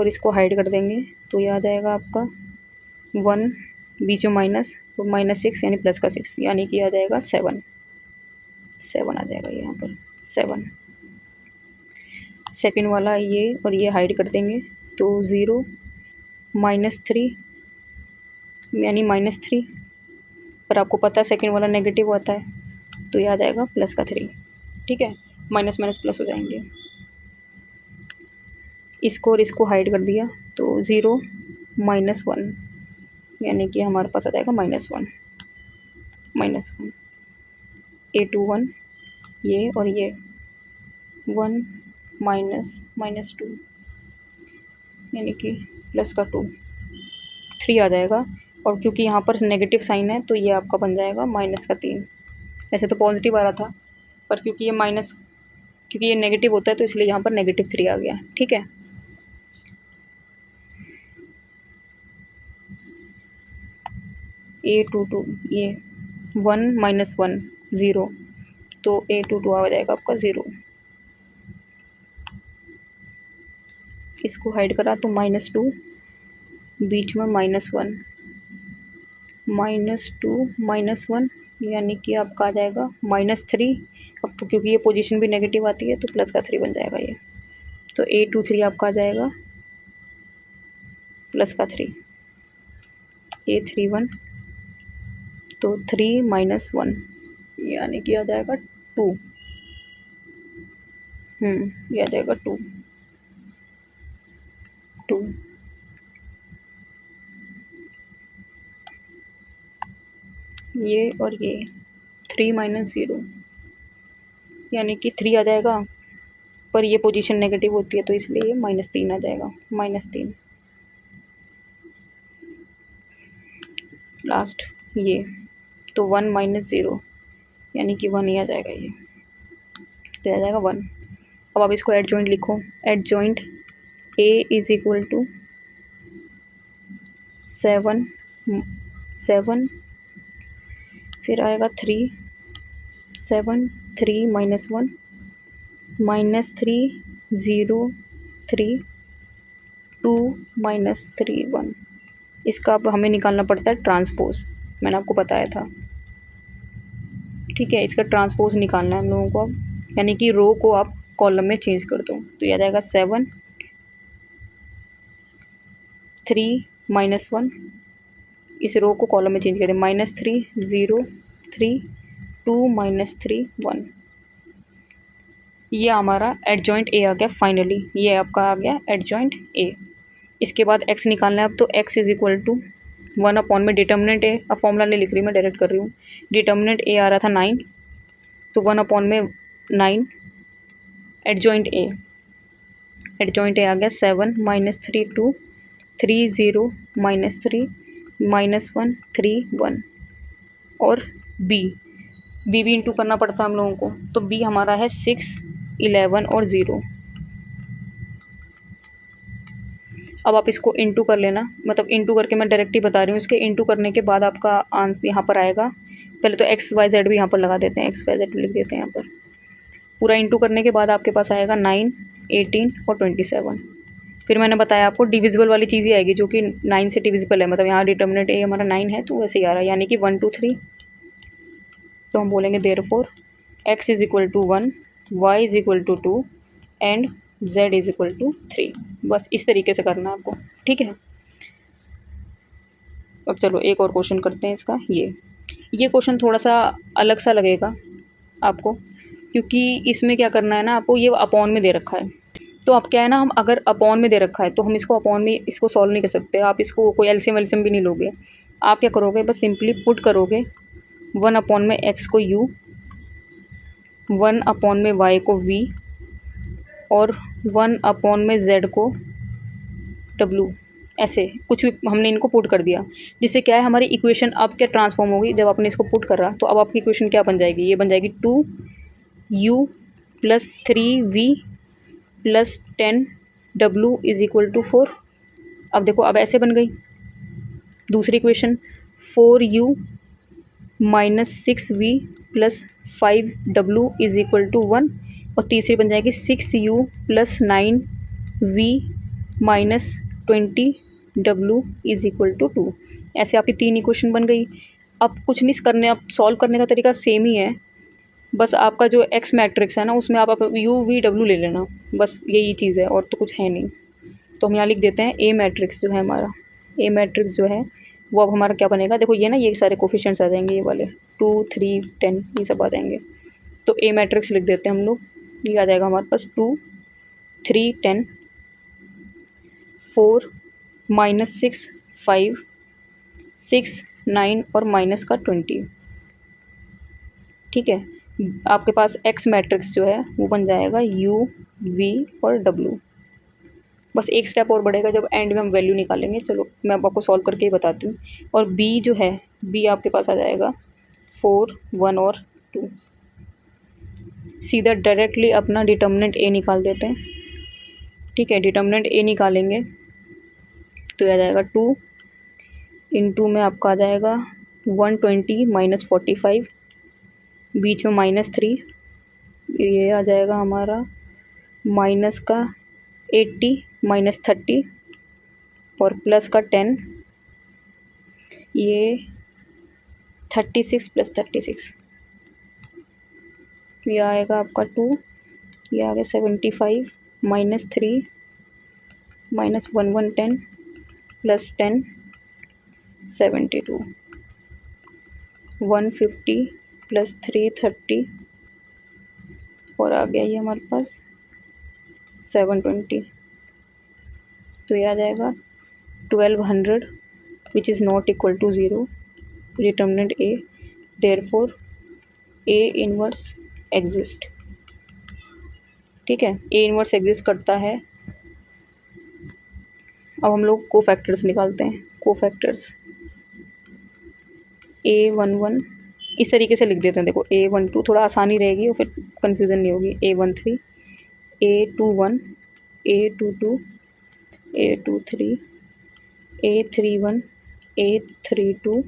इसको हाइड कर देंगे, तो ये आ जाएगा आपका 1 बीच में माइनस, तो -6 यानी प्लस का 6, यानी कि आ जाएगा 7 आ जाएगा यहाँ पर 7। सेकंड वाला ये और ये हाइड कर देंगे, तो 0 -3 यानी -3, पर आपको पता है सेकेंड वाला नेगेटिव होता है, तो ये आ जाएगा +3। ठीक है, माइनस माइनस प्लस हो जाएंगे। इसको और इसको हाइड कर दिया तो 0 -1, यानी कि हमारे पास आ जाएगा -1 A21 ये और ये 1 -2, यानी कि +2 3 आ जाएगा। और क्योंकि यहाँ पर नेगेटिव साइन है तो ये आपका बन जाएगा -3। ऐसे तो पॉजिटिव आ रहा था, पर क्योंकि ये नेगेटिव होता है तो इसलिए यहाँ पर -3 आ गया। ठीक है, A22 ये 1 -1 0, तो A22 आ जाएगा आपका 0। इसको हाइड करा तो -2, बीच में -1 -1, यानी कि आपका आ जाएगा -3। अब क्योंकि ये पोजीशन भी नेगेटिव आती है तो +3 बन जाएगा ये, तो A23 आपका आ जाएगा +3। A31 तो 3 -1, यानी कि आ जाएगा 2। ये आ जाएगा 2। ये और ये 3 -0, यानी कि 3 आ जाएगा, पर ये पोजीशन नेगेटिव होती है तो इसलिए ये -3 आ जाएगा, -3। लास्ट ये तो 1 -0, यानी कि 1 ही आ जाएगा ये, तो आ जाएगा 1। अब आप इसको एडजॉइंट लिखो। एडजॉइंट A = 7, फिर आएगा 3 7 3 -1 -3 0 3 2 -3 1। इसका अब हमें निकालना पड़ता है ट्रांसपोज, मैंने आपको बताया था। ठीक है, इसका ट्रांसपोज निकालना है हम लोगों को अब, यानी कि रो को आप कॉलम में चेंज कर दो, तो ये आ जाएगा 7 3 -1, इस रो को कॉलम में चेंज कर दें, -3 0 3 2 -3 1। ये हमारा एडजॉइंट A आ गया फाइनली, ये आपका आ गया एडजॉइंट A। इसके बाद x निकालना है अब, तो x = 1 में डिटर्मिनेंट A, अब फॉर्मूला नहीं लिख रही मैं, डायरेक्ट कर रही हूँ। डिटर्मिनेंट A आ रहा था 9, तो 1 में 9 एडजॉइंट A आ गया 7 -3 2 3 0 -3 -1 3 1। और B भी इंटू करना पड़ता है हम लोगों को, तो B हमारा है 6 11 और 0। अब आप इसको इंटू कर लेना, मतलब इंटू करके मैं डायरेक्ट ही बता रही हूँ। इसके इंटू करने के बाद आपका आंसर यहाँ पर आएगा। पहले तो XYZ भी यहाँ पर लगा देते हैं, XYZ लिख देते हैं यहाँ पर। पूरा इंटू करने के बाद आपके पास आएगा 9 18 और 27। फिर मैंने बताया आपको डिविजिबल वाली चीज़ ही आएगी, जो कि 9 से डिविजिबल है, मतलब यहाँ डिटर्मिनेंट A हमारा 9 है तो वैसे ही आ रहा है, यानी कि 1 2 3। तो हम बोलेंगे therefore x = 1 y = 2 and z = 3। बस इस तरीके से करना है आपको। ठीक है, अब चलो एक और क्वेश्चन करते हैं इसका। ये क्वेश्चन थोड़ा सा अलग सा लगेगा आपको, क्योंकि इसमें क्या करना है ना, आपको ये अपॉन में दे रखा है। तो आप क्या है ना, हम अगर अपॉन में दे रखा है तो हम इसको अपॉन में इसको सॉल्व नहीं कर सकते। आप इसको कोई एलसीएम वेलसीएम भी नहीं लोगे। आप क्या करोगे, बस सिंपली पुट करोगे 1 में x को u, 1 में y को v और 1 में z को w। ऐसे कुछ भी हमने इनको पुट कर दिया, जिससे क्या है हमारी इक्वेशन अब क्या ट्रांसफॉर्म होगी। जब आपने इसको पुट करा तो अब आपकी इक्वेशन क्या बन जाएगी, ये बन जाएगी 2u + 3v + 10w = 4। अब देखो अब ऐसे बन गई। दूसरी इक्वेशन 4u - 6v + 5w = 1। और तीसरी बन जाएगी 6u + 9v - 20w = 2। ऐसे आपकी 3 इक्वेशन बन गई। अब कुछ नहीं करने, अब सॉल्व करने का तरीका सेम ही है, बस आपका जो एक्स मैट्रिक्स है ना उसमें आप u v w ले लेना, बस यही चीज़ है और तो कुछ है नहीं। तो हम यहाँ लिख देते हैं A मैट्रिक्स जो है हमारा, A मैट्रिक्स जो है वो अब हमारा क्या बनेगा, देखो ये ना ये सारे कोफिशिएंट्स आ जाएंगे, ये वाले 2 3 10 ये सब आ जाएंगे। तो ए मैट्रिक्स लिख देते हैं हम लोग। ये आ जाएगा हमारे पास 2 3 10 4 -6 5 6 9 और माइनस का 20। ठीक है, आपके पास एक्स मैट्रिक्स जो है वो बन जाएगा यू वी और डब्ल्यू। बस एक स्टेप और बढ़ेगा जब एंड में हम वैल्यू निकालेंगे। चलो मैं अब आपको सॉल्व करके ही बताती हूँ। और बी जो है, बी आपके पास आ जाएगा 4 1 और 2। सीधा डायरेक्टली अपना डिटर्मिनेंट ए निकाल देते हैं। ठीक है, डिटर्मिनेंट ए निकालेंगे तो आ जाएगा 2 इंटू में आपका आ जाएगा 120 -45, बीच में -3, ये आ जाएगा हमारा माइनस का 80 -30 और प्लस का 10, ये 36 + 36, ये आएगा आपका 2, ये आ गया 75 -3 -1110 + 10 72, 150 + 330 और आ गया ये हमारे पास 720। तो ये आ जाएगा 1200 which is not equal to 0। Determinant A, therefore A inverse exist. ठीक है, ए इनवर्स एग्जिस्ट करता है। अब हम लोग कोफैक्टर्स निकालते हैं। कोफैक्टर्स A11 इस तरीके से लिख देते हैं। देखो A12 थोड़ा आसानी रहेगी और फिर कन्फ्यूज़न नहीं होगी। A13 A21 A22 A23 A31 A32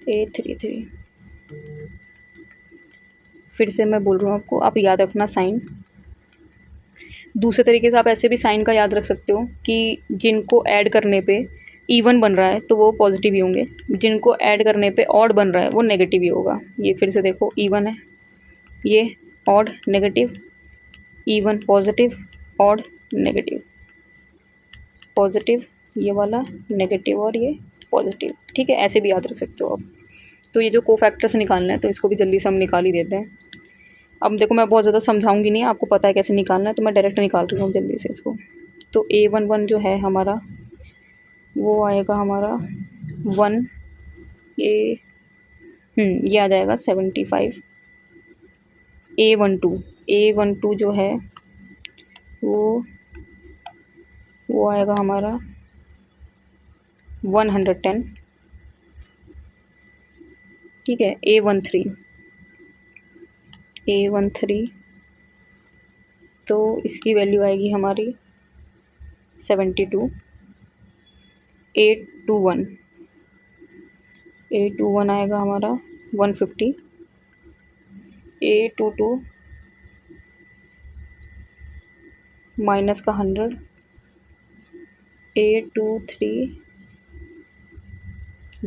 A33। फिर से मैं बोल रहा हूँ आपको, आप याद रखना साइन। दूसरे तरीके से आप ऐसे भी साइन का याद रख सकते हो कि जिनको ऐड करने पे इवन बन रहा है तो वो पॉजिटिव ही होंगे, जिनको ऐड करने पे ऑड बन रहा है वो नेगेटिव ही होगा। ये फिर से देखो, इवन है, ये odd negative, even positive, odd negative, positive ये वाला नेगेटिव और ये पॉजिटिव। ठीक है, ऐसे भी याद रख सकते हो आप। तो ये जो कोफैक्टर्स निकालना है तो इसको भी जल्दी से हम निकाल ही देते हैं। अब देखो मैं बहुत ज़्यादा समझाऊंगी नहीं, आपको पता है कैसे निकालना है, तो मैं डायरेक्ट निकाल रही हूँ जल्दी से इसको। तो A11 जो है हमारा वो आएगा हमारा 1 ये आ जाएगा 75। A12 जो है वो आएगा हमारा 110। ठीक है, A13 तो इसकी वैल्यू आएगी हमारी 72। A21 आएगा हमारा 150। A22 माइनस का 100। A23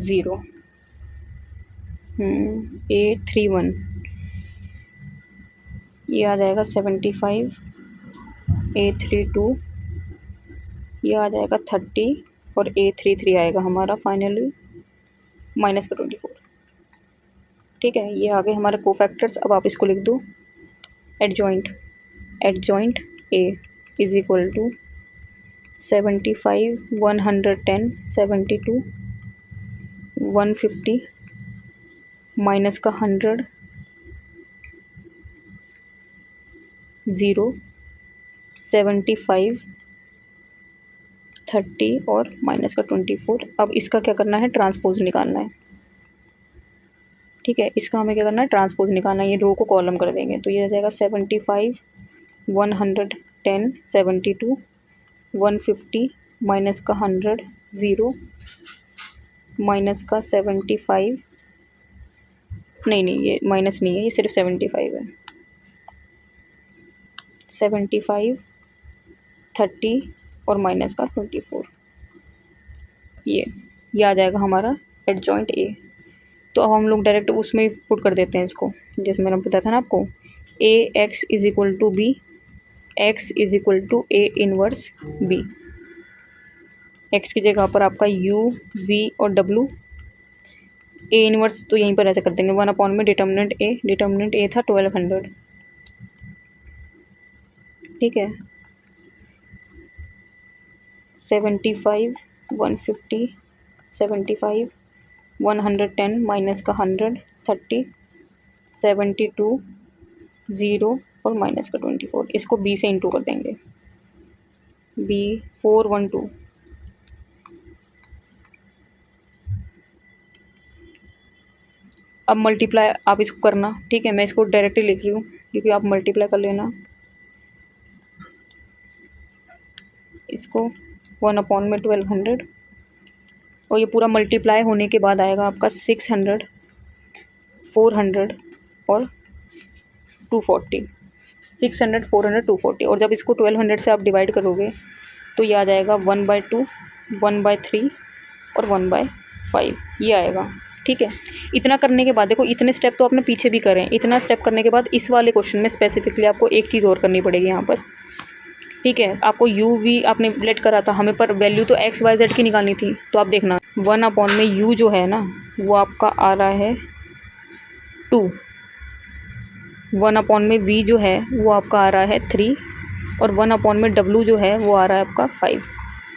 0। A31 ये आ जाएगा 75। A32 ये आ जाएगा 30 और A33 आएगा हमारा फाइनली माइनस का 24। ठीक है, ये आ गए हमारे कोफैक्टर्स। अब आप इसको लिख दो। Adjoint A is equal to 75 110 72 150 minus का 100 0 75 30 और माइनस का 24। अब इसका क्या करना है, ट्रांसपोज निकालना है। ठीक है, इसका हमें क्या करना है, ट्रांसपोज निकालना है। ये रो को कॉलम कर देंगे तो ये आ जाएगा 75 110 72 150 माइनस का 100 0 माइनस का 75 नहीं ये माइनस नहीं है, ये सिर्फ 75 है। 75 30 और माइनस का 24। ये आ जाएगा हमारा एडजॉइंट ए। तो अब हम लोग डायरेक्ट उसमें ही पुट कर देते हैं इसको, जैसे मैंने बताया था ना आपको। AX is equal to B, X is equal to A inverse B। X की जगह पर आपका यू वी और डब्लू, ए इनवर्स तो यहीं पर ऐसे कर देंगे 1 में डिटर्मिनेंट ए था 1200, ठीक है। 75 150 75 110 माइनस का 100 30 72 0 और माइनस का 24, इसको बी से इंटू कर देंगे, बी 412। अब मल्टीप्लाई आप इसको करना, ठीक है। मैं इसको डायरेक्टली लिख रही हूँ क्योंकि आप मल्टीप्लाई कर लेना इसको 1 में 1200, और ये पूरा मल्टीप्लाई होने के बाद आएगा आपका 600 400 और 240, 600 400 240। और जब इसको 1200 से आप डिवाइड करोगे तो ये आ जाएगा 1/2 1/3 और 1/5 ये आएगा, ठीक है। इतना करने के बाद देखो, इतने स्टेप तो आपने पीछे भी करें, इतना स्टेप करने के बाद इस वाले क्वेश्चन में स्पेसिफिकली आपको एक चीज़ और करनी पड़ेगी यहाँ पर, ठीक है। आपको यू वी आपने लेट करा था हमें, पर वैल्यू तो एक्स वाई जेड की निकालनी थी। तो आप देखना 1 में यू जो है ना वो आपका आ रहा है 2, 1 में वी जो है वो आपका आ रहा है 3 और 1 में डब्लू जो है वो आ रहा है आपका 5,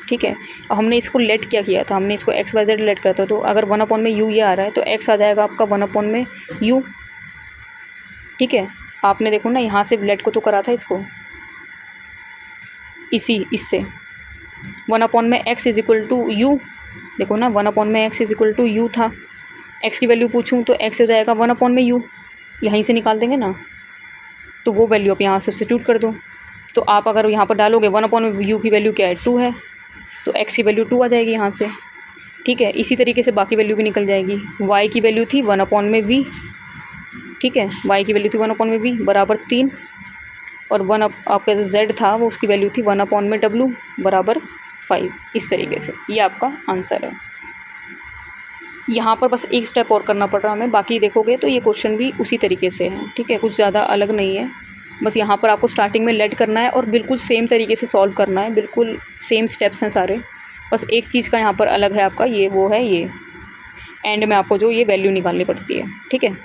ठीक है। अब हमने इसको लेट क्या किया था, हमने इसको एक्स वाई जेड लेट करता तो अगर 1 में यू ये आ रहा है तो एक्स आ जाएगा आपका 1 में यू, ठीक है। आपने देखो ना यहाँ से लेट को तो करा था इसको इससे 1 में x is equal to u, देखो ना 1 में x is equal to u था, एक्स की वैल्यू पूछूं तो एक्स हो जाएगा 1 में यू, यहीं से निकाल देंगे ना, तो वो वैल्यू आप यहाँ सब्स्टिट्यूट कर दो। तो आप अगर यहाँ पर डालोगे 1 में यू की वैल्यू क्या है 2 है, तो एक्स की वैल्यू 2 आ जाएगी यहाँ से, ठीक है। इसी तरीके से बाकी वैल्यू भी निकल जाएगी। वाई की वैल्यू थी 1 में वी, ठीक है, वाई की वैल्यू थी 1 में वी बराबर 3, और आपका जो जेड था वो उसकी वैल्यू थी 1 में डब्लू बराबर 5। इस तरीके से ये आपका आंसर है। यहाँ पर बस एक स्टेप और करना पड़ रहा है हमें, बाकी देखोगे तो ये क्वेश्चन भी उसी तरीके से है, ठीक है, कुछ ज़्यादा अलग नहीं है। बस यहाँ पर आपको स्टार्टिंग में लेट करना है और बिल्कुल सेम तरीके से सॉल्व करना है, बिल्कुल सेम स्टेप्स हैं सारे। बस एक चीज़ का यहाँ पर अलग है आपका, ये वो है ये एंड में आपको जो ये वैल्यू निकालनी पड़ती है, ठीक है।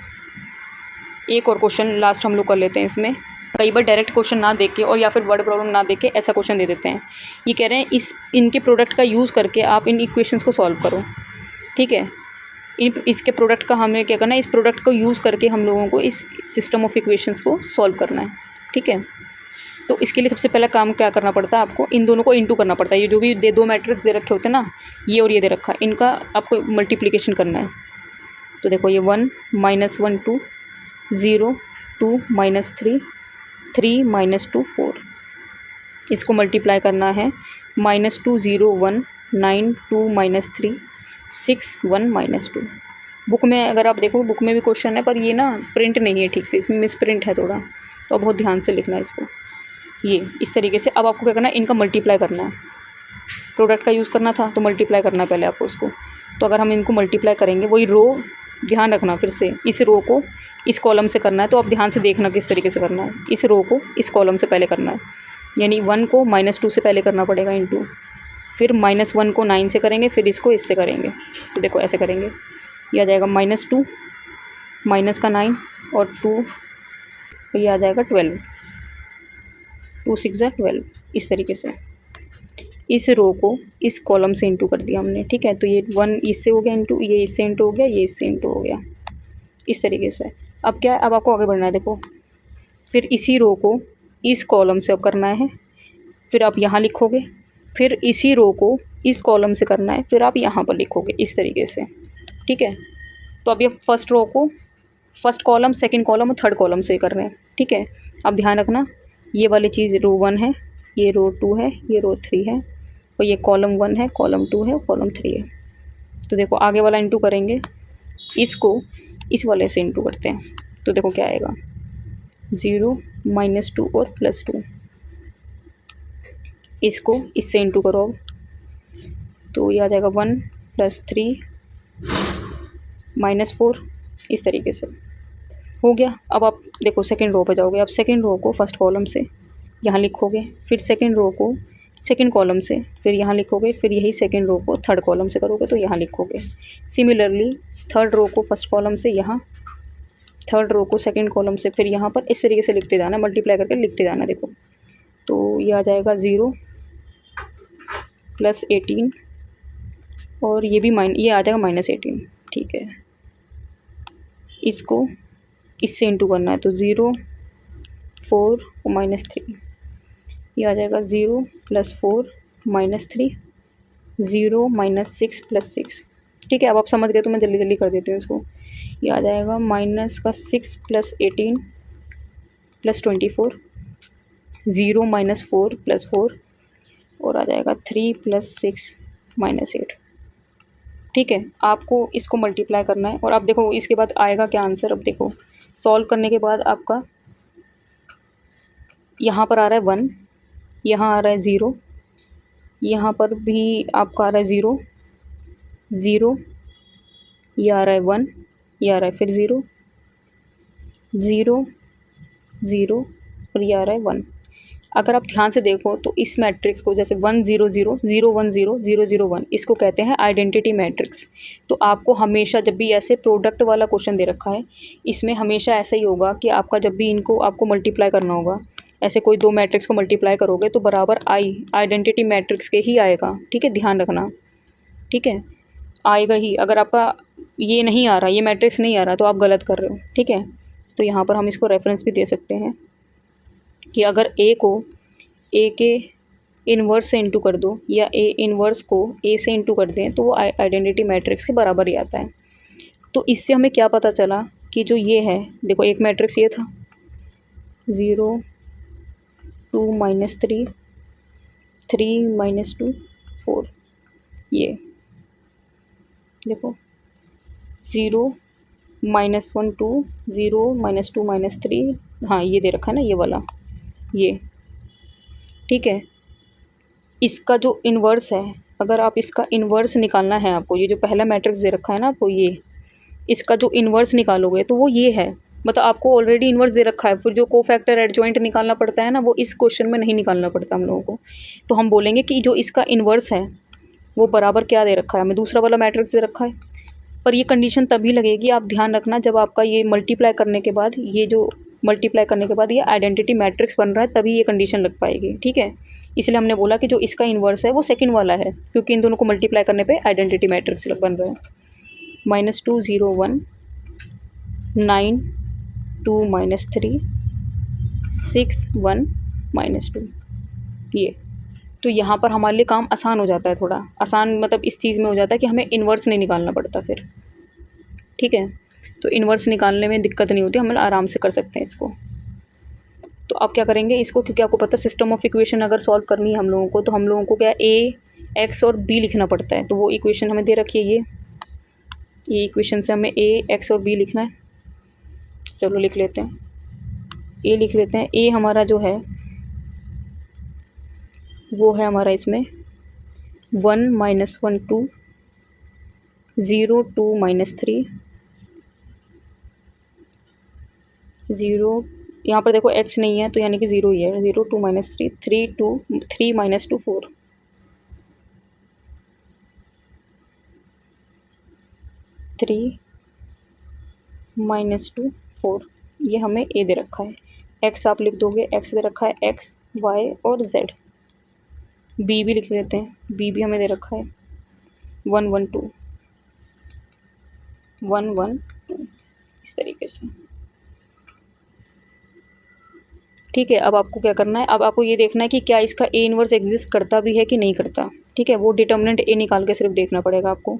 एक और क्वेश्चन लास्ट हम लोग कर लेते हैं इसमें। कई बार डायरेक्ट क्वेश्चन ना देख के और या फिर वर्ड प्रॉब्लम ना देख के ऐसा क्वेश्चन दे देते हैं। ये कह रहे हैं इनके प्रोडक्ट का यूज़ करके आप इन इक्वेशंस को सॉल्व करो, ठीक है। इसके प्रोडक्ट का हमें क्या करना है, इस प्रोडक्ट को यूज़ करके हम लोगों को इस सिस्टम ऑफ इक्वेशंस को सॉल्व करना है, ठीक है। तो इसके लिए सबसे पहला काम क्या करना पड़ता है, आपको इन दोनों को इंटू करना पड़ता है। ये जो भी दो मैट्रिक्स दे रखे होते हैं ना, ये और ये दे रखा है, इनका आपको मल्टीप्लिकेशन करना है। तो देखो ये 1 -1 2 0 2 -3 3 -2 4, इसको मल्टीप्लाई करना है -2 0 1 9 2 -3 6 1 -2। बुक में अगर आप देखो, बुक में भी क्वेश्चन है पर ये ना प्रिंट नहीं है ठीक से, इसमें मिस प्रिंट है थोड़ा, तो बहुत ध्यान से लिखना है इसको। ये इस तरीके से अब आपको क्या करना है, इनका मल्टीप्लाई करना है। प्रोडक्ट का यूज़ करना था तो मल्टीप्लाई करना है पहले आपको उसको। तो अगर हम इनको मल्टीप्लाई करेंगे, वही रो ध्यान रखना, फिर से इस रो को इस कॉलम से करना है, तो आप ध्यान से देखना किस तरीके से करना है। इस रो को इस कॉलम से पहले करना है, यानी 1 को -2 से पहले करना पड़ेगा इंटू, फिर -1 को 9 से करेंगे, फिर इसको इससे करेंगे। तो देखो ऐसे करेंगे, ये आ जाएगा -2 माइनस का 9 और 2, तो ये आ जाएगा 12, 2 6 12। इस तरीके से इस रो को इस कॉलम से इंटू कर दिया हमने, ठीक है। तो ये 1 इससे हो गया इंटू, ये इससे इंटू हो गया, ये इससे इंटू हो गया, इस तरीके से। अब क्या है, अब आपको आगे बढ़ना है। देखो फिर इसी रो को इस कॉलम से अब करना है, फिर आप यहाँ लिखोगे, फिर इसी रो को इस कॉलम से करना है, फिर आप यहाँ पर लिखोगे इस तरीके से, ठीक है। तो अब ये फर्स्ट रो को फर्स्ट कॉलम, सेकंड कॉलम और थर्ड कॉलम से कर रहे हैं, ठीक है। अब ध्यान रखना, ये वाली चीज़ रो 1 है, ये रो 2 है, ये रो 3 है, और ये कॉलम 1 है, कॉलम 2 है, कॉलम 3 है। तो देखो आगे वाला इंटू करेंगे, इसको इस वाले से इंटू करते हैं, तो देखो क्या आएगा 0 -2 और +2। इसको इससे इंटू करो, तो ये आ जाएगा 1 + 3 -4। इस तरीके से हो गया। अब आप देखो सेकंड रो पे जाओगे, अब सेकंड रो को फर्स्ट कॉलम से यहाँ लिखोगे, फिर सेकंड रो को सेकंड कॉलम से, फिर यहाँ लिखोगे, फिर यही सेकंड रो को थर्ड कॉलम से करोगे तो यहाँ लिखोगे। सिमिलरली थर्ड रो को फर्स्ट कॉलम से यहाँ, थर्ड रो को सेकंड कॉलम से, फिर यहाँ पर इस तरीके से लिखते जाना, मल्टीप्लाई करके लिखते जाना। देखो तो ये आ जाएगा 0 + 18 और ये भी ये आ जाएगा -18। ठीक है, इसको इससे इंटू करना है तो 0 4 और -3, ये आ जाएगा 0 + 4 -3 0 -6 + 6। ठीक है, अब आप समझ गए तो मैं जल्दी जल्दी कर देती हूँ इसको। ये आ जाएगा -6 + 18 + 24 0 -4 + 4 और आ जाएगा 3 + 6 -8। ठीक है, आपको इसको मल्टीप्लाई करना है और अब देखो इसके बाद आएगा क्या आंसर। अब देखो सॉल्व करने के बाद आपका यहाँ पर आ रहा है 1, यहाँ आ रहा है 0, यहाँ पर भी आपका आ रहा है 0 0, ये आ रहा है 1, ये आ रहा है फिर 0 0 0 और ये आ रहा है 1। अगर आप ध्यान से देखो तो इस मैट्रिक्स को जैसे 1 0 0 0 1 0 0 0 1 इसको कहते हैं आइडेंटिटी मैट्रिक्स। तो आपको हमेशा जब भी ऐसे प्रोडक्ट वाला क्वेश्चन दे रखा है, इसमें हमेशा ऐसा ही होगा कि आपका जब भी इनको आपको मल्टीप्लाई करना होगा, ऐसे कोई दो मैट्रिक्स को मल्टीप्लाई करोगे तो बराबर आइडेंटिटी मैट्रिक्स के ही आएगा। ठीक है, ध्यान रखना। ठीक है, आएगा ही। अगर आपका ये नहीं आ रहा, ये मैट्रिक्स नहीं आ रहा तो आप गलत कर रहे हो। ठीक है, तो यहाँ पर हम इसको रेफरेंस भी दे सकते हैं कि अगर ए को ए के इन्वर्स से इंटू कर दो या ए इन्वर्स को ए से इंटू कर दें तो वो आइडेंटिटी मैट्रिक्स के बराबर ही आता है। तो इससे हमें क्या पता चला कि जो ये है, देखो एक मैट्रिक्स ये था 0 2 -3 3 -2 4, ये देखो 0 -1 2 0 -2 -3, हाँ ये दे रखा है ना ये वाला, ये। ठीक है, इसका जो इन्वर्स है, अगर आप इसका इन्वर्स निकालना है आपको, ये जो पहला मैट्रिक्स दे रखा है ना आपको, ये इसका जो इन्वर्स निकालोगे तो वो ये है। मतलब आपको ऑलरेडी इन्वर्स दे रखा है, फिर जो कोफैक्टर एडजॉइंट निकालना पड़ता है ना, वो इस क्वेश्चन में नहीं निकालना पड़ता हम लोगों को। तो हम बोलेंगे कि जो इसका इन्वर्स है वो बराबर क्या दे रखा है, हमें दूसरा वाला मैट्रिक्स दे रखा है। पर ये कंडीशन तभी लगेगी, आप ध्यान रखना, जब आपका ये मल्टीप्लाई करने के बाद, ये जो मल्टीप्लाई करने के बाद ये आइडेंटिटी मैट्रिक्स बन रहा है, तभी ये कंडीशन लग पाएगी। ठीक है, इसलिए हमने बोला कि जो इसका इन्वर्स है वो सेकंड वाला है, क्योंकि इन दोनों को मल्टीप्लाई करने पे आइडेंटिटी मैट्रिक्स बन रहा है। -2 0 1 9 2 -3 6 1 -2, ये। तो यहाँ पर हमारे लिए काम आसान हो जाता है, थोड़ा आसान मतलब इस चीज़ में हो जाता है कि हमें इन्वर्स नहीं निकालना पड़ता फिर। ठीक है, तो इन्वर्स निकालने में दिक्कत नहीं होती, हम आराम से कर सकते हैं इसको। तो अब क्या करेंगे इसको, क्योंकि आपको पता है सिस्टम ऑफ इक्वेशन अगर सॉल्व करनी है हम लोगों को, तो हम लोगों को क्या ए एक्स और बी लिखना पड़ता है। तो वो इक्वेशन हमें दे रखी है, ये इक्वेशन से हमें ए एक्स और बी लिखना है। चलो लिख लेते हैं, ए लिख लेते हैं। ए हमारा जो है वो है हमारा इसमें 1 -1 2 0 2 -3 0, यहाँ पर देखो x नहीं है तो यानी कि 0 ही है, 0 2 -3 3 2 3 -2 4, -2 4, ये हमें a दे रखा है। x आप लिख दोगे, x दे रखा है x y और z। b भी लिख लेते हैं, b भी हमें दे रखा है 1 1 2 1 1 2, इस तरीके से। ठीक है, अब आपको क्या करना है, अब आपको ये देखना है कि क्या इसका ए इन्वर्स एग्जिस्ट करता भी है कि नहीं करता। ठीक है, वो डिटर्मिनेंट ए निकाल के सिर्फ देखना पड़ेगा आपको,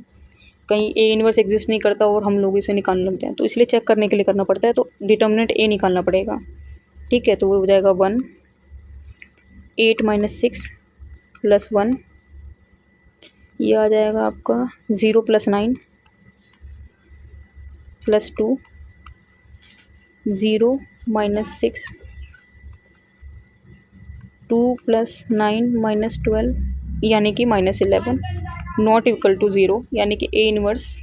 कहीं ए इन्वर्स एग्जिस्ट नहीं करता और हम लोग इसे निकालने लगते हैं, तो इसलिए चेक करने के लिए करना पड़ता है, तो डिटर्मिनेंट ए निकालना पड़ेगा। ठीक है, तो वो हो जाएगा 1 8 -6 + 1, ये आ जाएगा आपका 0 + 9 + 2 0 -6 2 + 9 -12 यानी कि -11 नॉट इक्वल टू 0, यानी कि ए इन्वर्स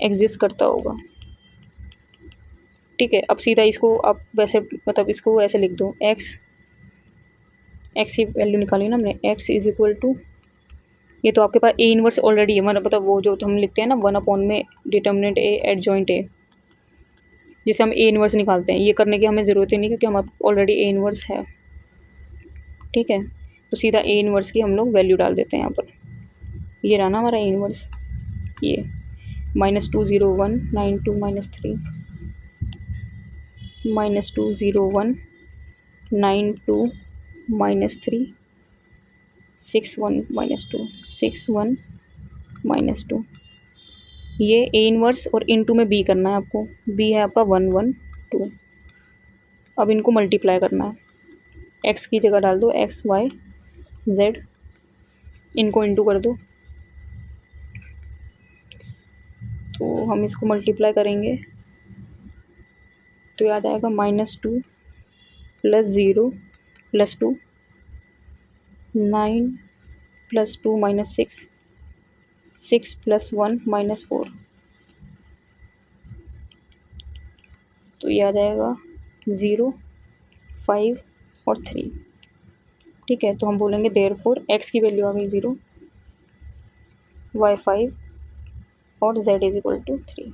एग्जिस्ट करता होगा। ठीक है, अब सीधा इसको आप वैसे मतलब इसको ऐसे लिख दो, x एक्स की वैल्यू निकाली ना हमने, एक्स इज इक्वल टू, ये तो आपके पास ए इनवर्स ऑलरेडी है, मतलब वो जो तो हम लिखते हैं ना 1 में डिटर्मिनेंट ए एडजॉइंट ए, जिसे हम ए इनवर्स निकालते हैं। ये करने की हमें ज़रूरत ही नहीं क्योंकि हम ऑलरेडी ए इनवर्स है। ठीक है, तो सीधा ए इनवर्स की हम लोग वैल्यू डाल देते हैं यहाँ पर। ये रहा ना हमारा ए इनवर्स, ये -2 0 1 9 2 -3 -2 0 1 9 2 -3 6 1 -2 6 1 -2। ये ए इनवर्स और इनटू में बी करना है आपको, बी है आपका 1 1 2। अब इनको मल्टीप्लाई करना है, एक्स की जगह डाल दो एक्स वाई जेड, इनको इनटू कर दो। तो हम इसको मल्टीप्लाई करेंगे तो याद आएगा -2 + 0 + 2 9 + 2 -6 6 + 1 -4। तो ये आ जाएगा 0 5 और 3। ठीक है, तो हम बोलेंगे देयरफॉर एक्स की वैल्यू आ गई 0, वाई 5 और z = 3।